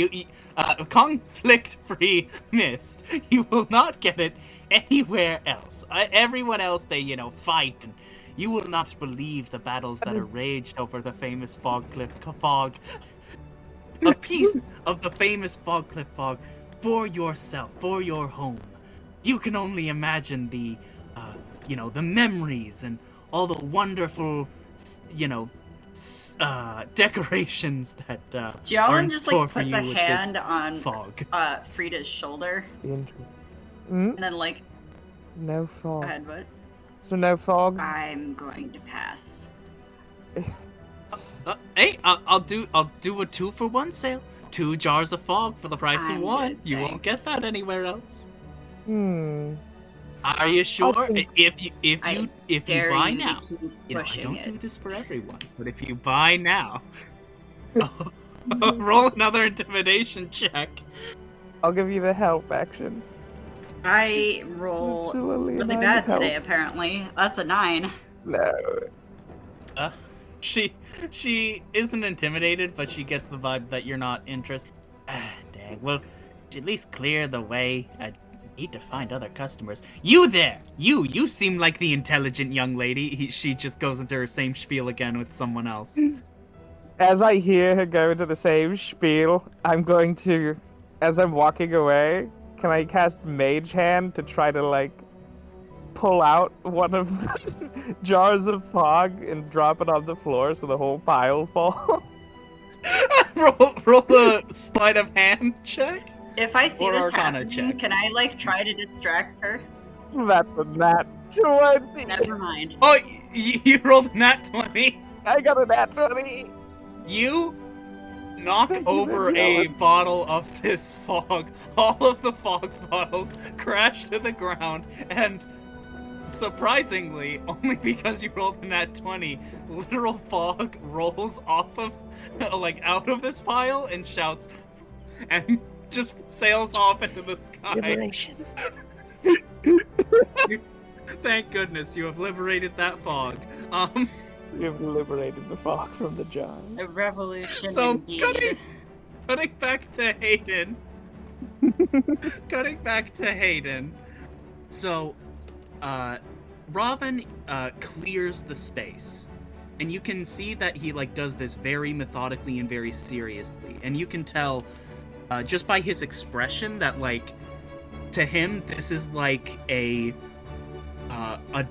conflict-free mist. You will not get it anywhere else. Everyone else, they fight, and you will not believe the battles that are raged over the famous Fogcliff fog. A piece of the famous Fogcliff fog for yourself, for your home. You can only imagine the memories and all the wonderful, decorations that are in Jalen just store like for puts you a with hand this on fog. Frida's shoulder Interesting. and then like, No go fog. ahead, what? So no fog. I'm going to pass. Hey, I'll do a 2-for-1 sale. 2 jars of fog for the price of I'm 1. good, You won't get thanks. that anywhere else. Are you sure? think- If you Dare buy you now, to keep I pushing don't it. do this for everyone, but if you buy now, roll another intimidation check. I'll give you the help action. I It's roll still only a really 9 bad to help. today, apparently. That's a 9. No. She isn't intimidated, but she gets the vibe that you're not interested. Dang. Well, at least clear the way. I need to find other customers. You there! You seem like the intelligent young lady. She just goes into her same spiel again with someone else. As I hear her go into the same spiel, I'm going to, as I'm walking away, can I cast Mage Hand to try to, like, pull out one of the jars of fog and drop it on the floor so the whole pile falls? roll a sleight of hand check. If I see Or this Arcana happening, check. can I like try to distract her? That's a nat 20. Never mind. Oh, you rolled a nat 20. I got a nat 20. You knock Thank you, over Reggie. a bottle of this fog. All of the fog bottles crash to the ground, and surprisingly, only because you rolled a nat 20, literal fog rolls off of, out of this pile and shouts, and just sails off into the sky. Liberation. Thank goodness you have liberated that fog. You've liberated the fog from the jars. A revolution So, indeed. cutting back to Hayden. So, Robin clears the space, and you can see that he does this very methodically and very seriously, and you can tell just by his expression that to him, this is like a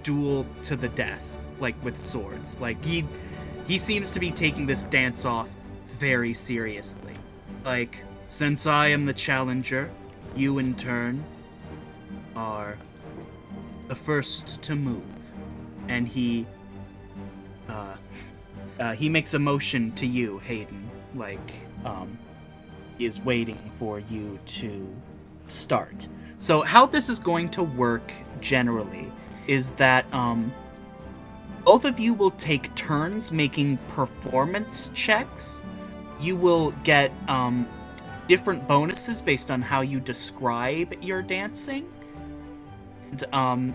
duel to the death, like with swords. Like he seems to be taking this dance off very seriously. Like, since I am the challenger, you in turn are the first to move. And he makes a motion to you, Hayden, like he is waiting for you to start. So how this is going to work generally is that both of you will take turns making performance checks. You will get different bonuses based on how you describe your dancing. And,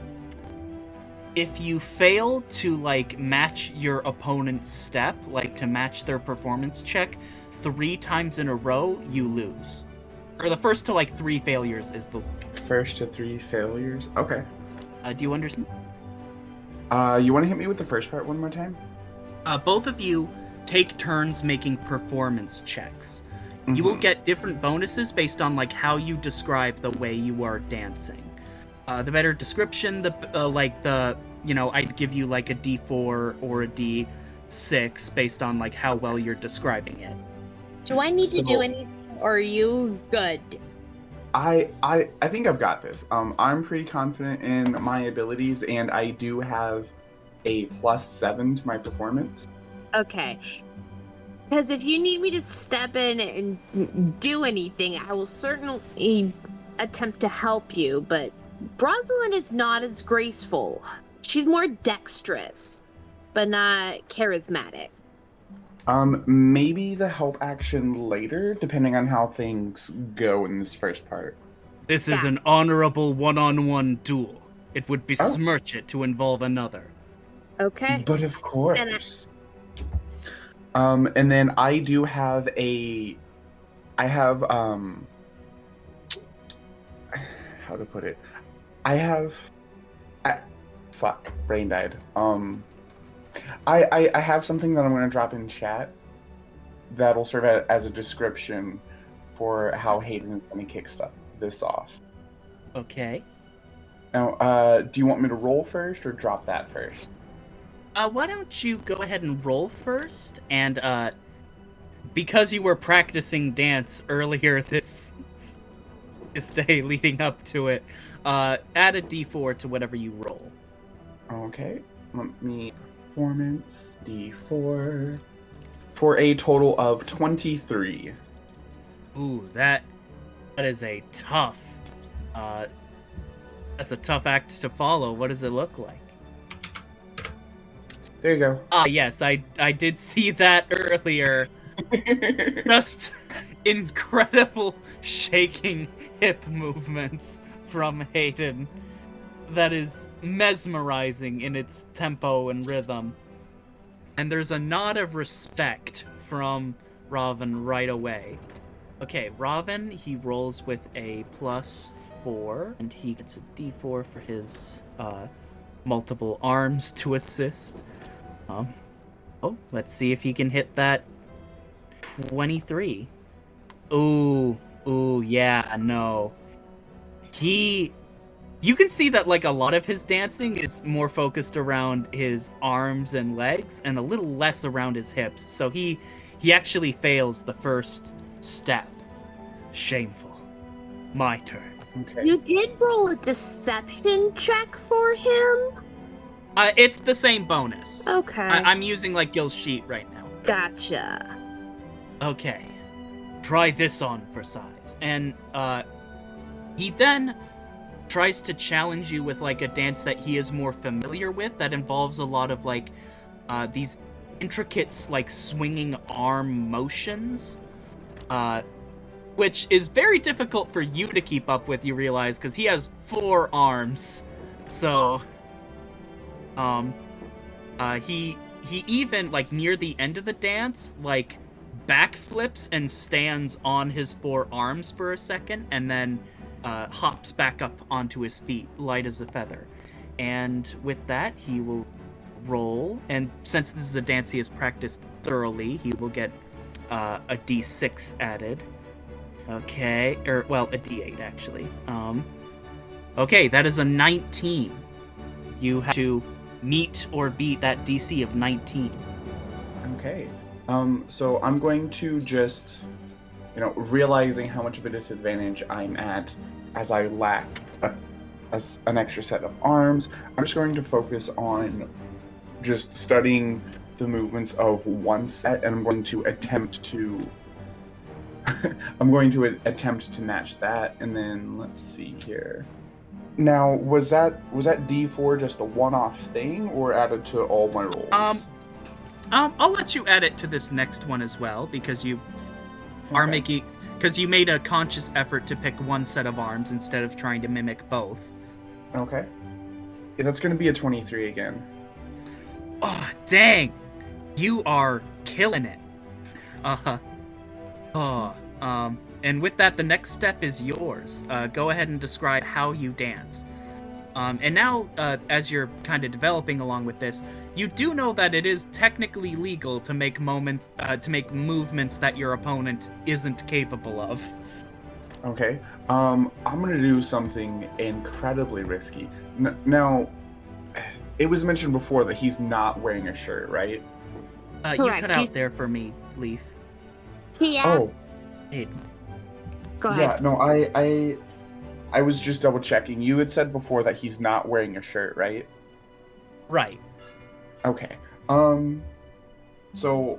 if you fail to, like, match your opponent's step, like, to match their performance check 3 times in a row, you lose. Or the first to, like, 3 failures is the... First to 3 failures? Okay. Do you understand? You want to hit me with the first part one more time? Both of you take turns making performance checks. You will get different bonuses based on, like, how you describe the way you are dancing. The better description, I'd give you, like, a D4 or a D6 based on, like, how well you're describing it. Do I need to do anything, or are you good? I think I've got this. I'm pretty confident in my abilities, and I do have a +7 to my performance. Okay. Because if you need me to step in and do anything, I will certainly attempt to help you, but Rosalind is not as graceful. She's more dexterous, but not charismatic. Maybe the help action later, depending on how things go in this first part. This is an honorable one-on-one duel. It would besmirch it to involve another. Okay. But of course. And then I do have how to put it? Fuck, brain died. I have something that I'm going to drop in chat that'll serve as a description for how Hayden is going to kick this off. Okay. Now, do you want me to roll first or drop that first? Why don't you go ahead and roll first, and because you were practicing dance earlier this day leading up to it, add a D4 to whatever you roll. Okay, let me performance D4 for a total of 23. Ooh, that is a tough. That's a tough act to follow. What does it look like? There you go. Ah, yes, I did see that earlier. Just incredible shaking hip movements from Hayden. That is mesmerizing in its tempo and rhythm. And there's a nod of respect from Robin right away. Okay, Robin, he rolls with a +4, and he gets a D4 for his multiple arms to assist. Let's see if he can hit that 23. Ooh, yeah, no. You can see that, like, a lot of his dancing is more focused around his arms and legs and a little less around his hips. So he actually fails the first step. Shameful. My turn. Okay. You did roll a deception check for him? It's the same bonus. Okay. I'm using, like, Gil's sheet right now. Gotcha. Okay. Try this on for size. And, he then tries to challenge you with, like, a dance that he is more familiar with that involves a lot of, like, these intricate, like, swinging arm motions, which is very difficult for you to keep up with, you realize, because he has 4 arms. So, he even, like, near the end of the dance, like, backflips and stands on his 4 arms for a second, and then hops back up onto his feet, light as a feather. And with that, he will roll, and since this is a dance he has practiced thoroughly, he will get a D6 added. Okay, a D8 actually. Okay, that is a 19. You have to meet or beat that DC of 19. Okay. So I'm going to just, realizing how much of a disadvantage I'm at as I lack an extra set of arms, I'm just going to focus on just studying the movements of one set, and I'm going to attempt to match that, and then let's see here. Now, was that D4 just a one-off thing, or added to all my rolls? I'll let you add it to this next one as well, because you are because you made a conscious effort to pick one set of arms instead of trying to mimic both. Okay. Yeah, that's going to be a 23 again. Oh, dang! You are killing it. And with that, the next step is yours. Go ahead and describe how you dance. And now, as you're kind of developing along with this, you do know that it is technically legal to make movements that your opponent isn't capable of. Okay. I'm gonna do something incredibly risky. Now, it was mentioned before that he's not wearing a shirt, right? You cut out there for me, Leaf. Yeah. Oh. Aiden. Go ahead. Yeah. No, I was just double checking. You had said before that he's not wearing a shirt, right? Right. Okay. So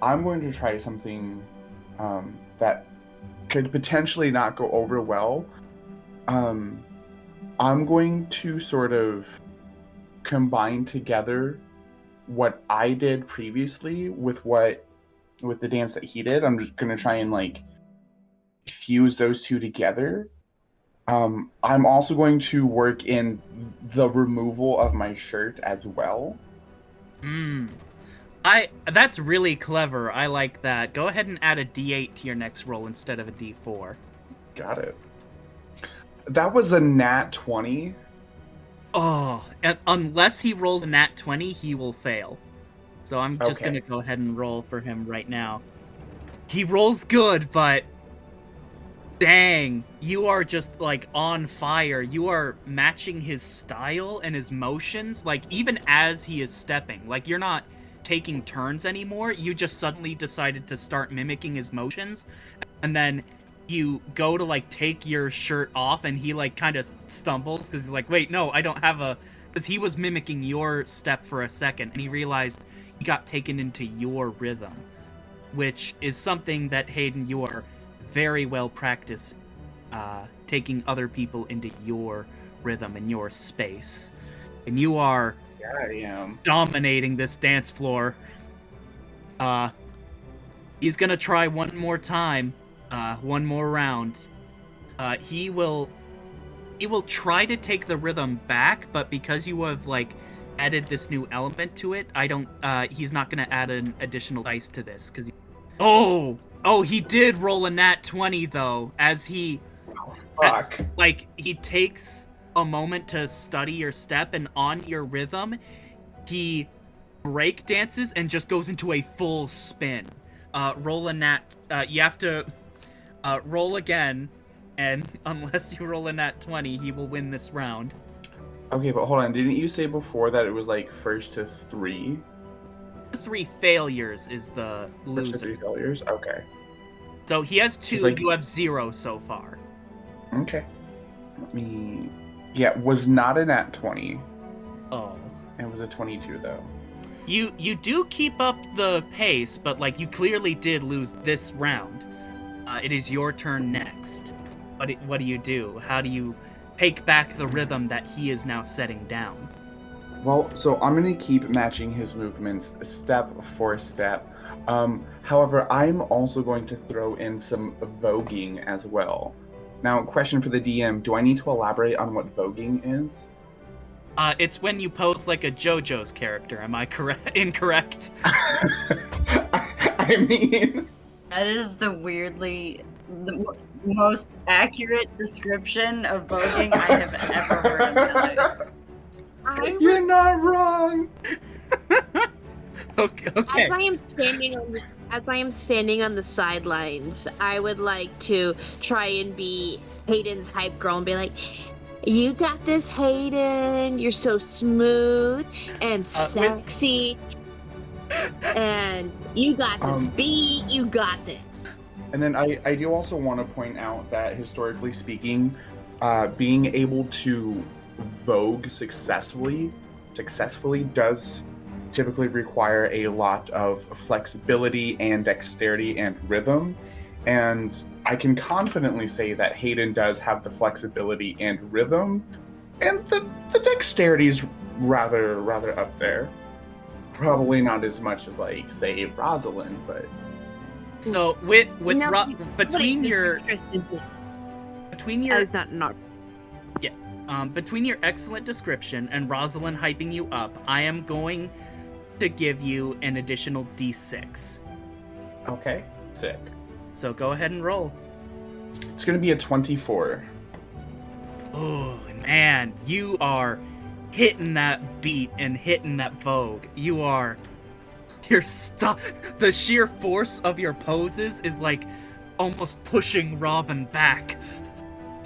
I'm going to try something that could potentially not go over well. I'm going to sort of combine together what I did previously with the dance that he did. I'm just going to try and fuse those two together. I'm also going to work in the removal of my shirt as well. That's really clever. I like that. Go ahead and add a D8 to your next roll instead of a D4. Got it. That was a nat 20. Oh, and unless he rolls a nat 20, he will fail. So I'm just gonna go ahead and roll for him right now. He rolls good, but dang, you are just on fire. You are matching his style and his motions, even as he is stepping. You're not taking turns anymore. You just suddenly decided to start mimicking his motions, and then you go to take your shirt off, and he kind of stumbles because he's like, wait, no, I don't have a, because he was mimicking your step for a second, and he realized he got taken into your rhythm, which is something that, Hayden, you are very well practiced taking other people into your rhythm and your space, and you are dominating this dance floor. He's gonna try one more time, one more round. He will try to take the rhythm back, but because you have added this new element to it, he's not gonna add an additional dice to this because he did roll a nat 20 though, as he he takes a moment to study your step, and on your rhythm he break dances and just goes into a full spin. Roll a nat you have to roll again, and unless you roll a nat 20, he will win this round. Okay, but hold on, didn't you say before that it was first to 3? 3 failures is the loser. First to 3 failures? Okay. So he has 2, you have 0 so far. Okay. Was not a nat 20. Oh. It was a 22 though. You do keep up the pace, but you clearly did lose this round. It is your turn next. What do you do? How do you take back the rhythm that he is now setting down? Well, so I'm going to keep matching his movements step for step. However, I'm also going to throw in some voguing as well. Now, question for the DM, do I need to elaborate on what voguing is? It's when you pose like a JoJo's character. Am I incorrect? I mean... That is the most accurate description of voguing I have ever heard in my life. You're not wrong! Okay. As I am standing on the sidelines, I would like to try and be Hayden's hype girl and be like, You got this, Hayden. You're so smooth and sexy. And you got this beat. You got this. And then I do also want to point out that historically speaking, being able to vogue successfully does typically require a lot of flexibility and dexterity and rhythm. And I can confidently say that Hayden does have the flexibility and rhythm, and the dexterity is rather up there. Probably not as much as, like, say, Rosalind, but So between your between your excellent description and Rosalind hyping you up, I am going to give you an additional D6. okay, sick. So go ahead and roll. It's gonna be a 24. Oh man, you are hitting that beat and hitting that vogue. You're stuck. The sheer force of your poses is like almost pushing Robin back.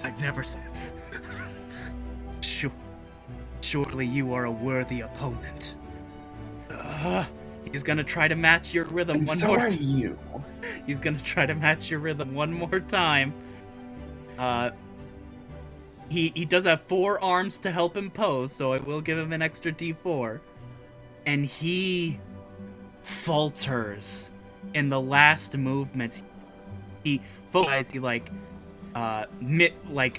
I've never seen. Surely you are a worthy opponent. He's gonna try to match your rhythm one more time. You. He's gonna try to match your rhythm one more time. He does have 4 arms to help him pose, so I will give him an extra D4. And he falters in the last movement. He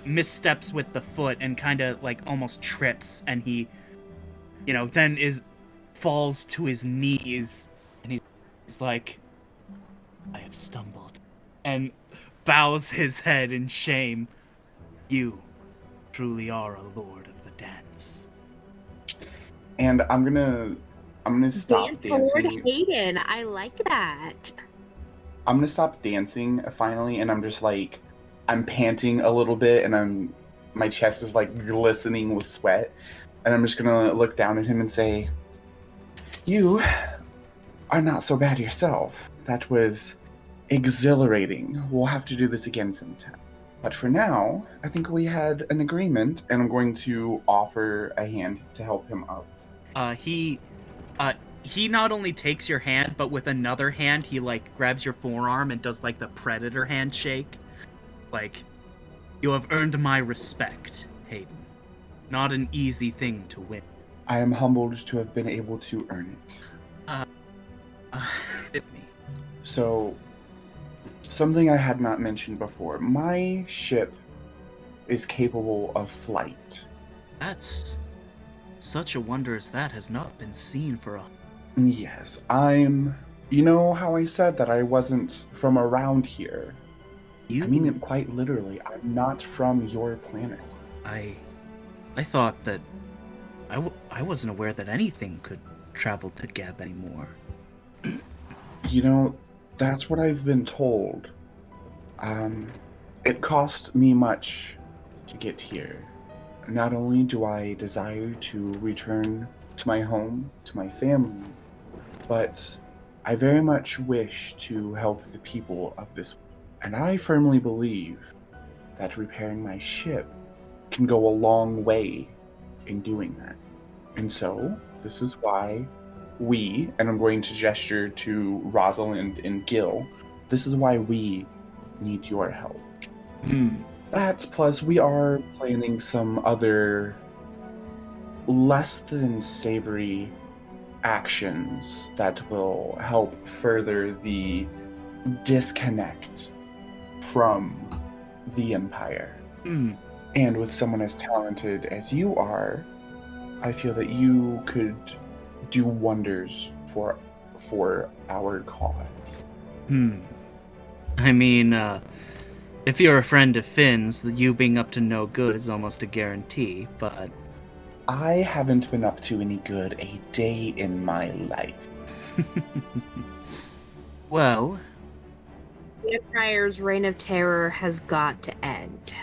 missteps with the foot and kind of like almost trips, and he, then falls to his knees, and he's like, I have stumbled, and bows his head in shame. You truly are a lord of the dance. And I'm gonna stop dancing. Hayden, I like that. I'm gonna stop dancing finally, and I'm just like, I'm panting a little bit, and my chest is like glistening with sweat, and I'm just gonna look down at him and say, you are not so bad yourself. That was exhilarating. We'll have to do this again sometime. But for now, I think we had an agreement, and I'm going to offer a hand to help him up. He not only takes your hand, but with another hand, he like grabs your forearm and does like the predator handshake. Like, you have earned my respect, Hayden. Not an easy thing to win. I am humbled to have been able to earn it. With me. So, something I had not mentioned before. My ship is capable of flight. That's such a wonder as that has not been seen for a... Yes, you know how I said that I wasn't from around here? I mean it quite literally. I'm not from your planet. I thought that... I wasn't aware that anything could travel to Geb anymore. That's what I've been told. It cost me much to get here. Not only do I desire to return to my home, to my family, but I very much wish to help the people of this. And I firmly believe that repairing my ship can go a long way in doing that. And so, this is why and I'm going to gesture to Rosalind and Gil, this is why we need your help. That, plus we are planning some other less than savory actions that will help further the disconnect from the Empire. And with someone as talented as you are, I feel that you could do wonders for our cause. I mean, if you're a friend of Finn's, you being up to no good is almost a guarantee, but... I haven't been up to any good a day in my life. Well... The Empire's reign of terror has got to end.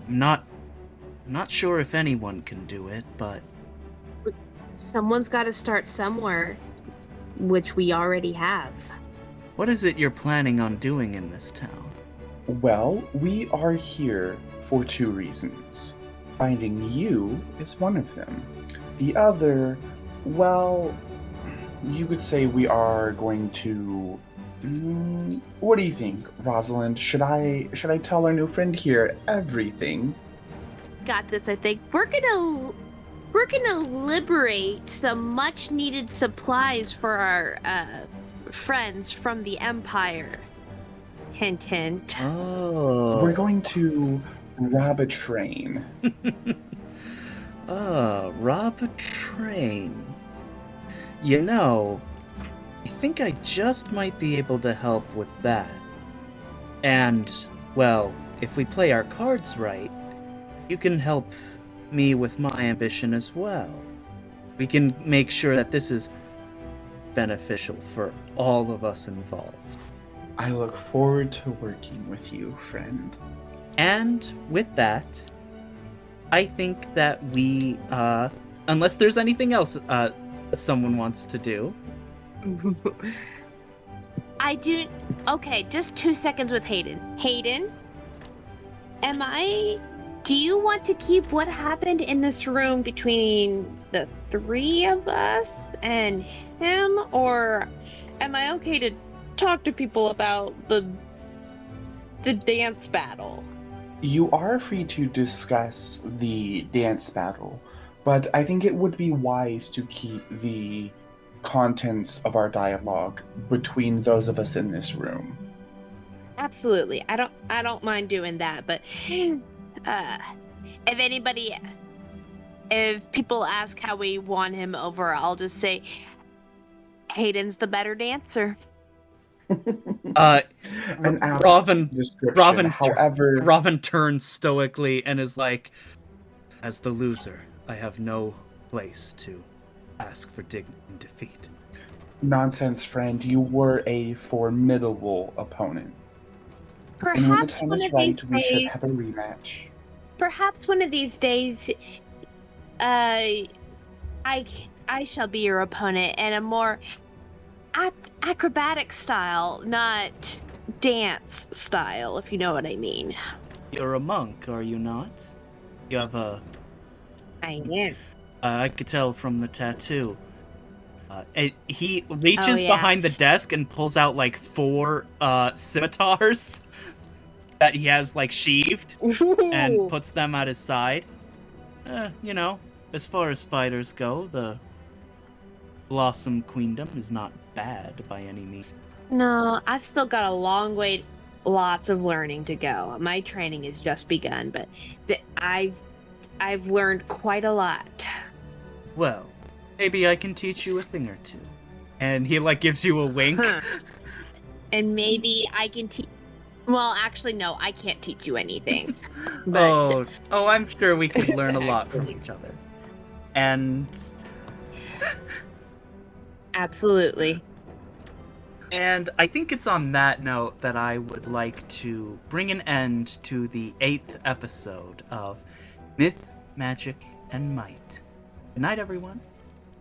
Not sure if anyone can do it, but... Someone's got to start somewhere, which we already have. What is it you're planning on doing in this town? Well, we are here for two reasons. Finding you is one of them. The other, well, you could say we are going to... what do you think, Rosalind? Should I tell our new friend here everything? Got this, I think. We're gonna liberate some much needed supplies for our friends from the Empire. Hint hint. Oh. We're going to rob a train. Rob a train. You know, I think I just might be able to help with that. And, well, if we play our cards right, you can help me with my ambition as well. We can make sure that this is beneficial for all of us involved. I look forward to working with you, friend. And with that, I think that we, unless there's anything else someone wants to do. I do. Okay, just 2 seconds with Hayden. Hayden, do you want to keep what happened in this room between the three of us and him, or am I okay to talk to people about the dance battle? You are free to discuss the dance battle, but I think it would be wise to keep the contents of our dialogue between those of us in this room. Absolutely. I don't mind doing that, but if people ask how we won him over, I'll just say Hayden's the better dancer. Robin turns stoically and is like, as the loser, I have no place to ask for defeat. Nonsense, friend. You were a formidable opponent. And when the time is right, we should have a rematch. Perhaps one of these days, I shall be your opponent in a more acrobatic style, not dance style, if you know what I mean. You're a monk, are you not? You have a... I am. I could tell from the tattoo. He reaches behind the desk and pulls out like 4 scimitars that he has like sheathed and puts them at his side. You know, as far as fighters go, the Blossom Queendom is not bad by any means. No, I've still got a long way, lots of learning to go. My training has just begun, but I've learned quite a lot. Well, maybe I can teach you a thing or two. And he like gives you a wink. Huh. And maybe I can teach. Well, actually, no, I can't teach you anything. But... Oh, I'm sure we could learn a lot from each other. And absolutely. And I think it's on that note that I would like to bring an end to the 8th episode of Myth, Magic, and Might. Good night, everyone.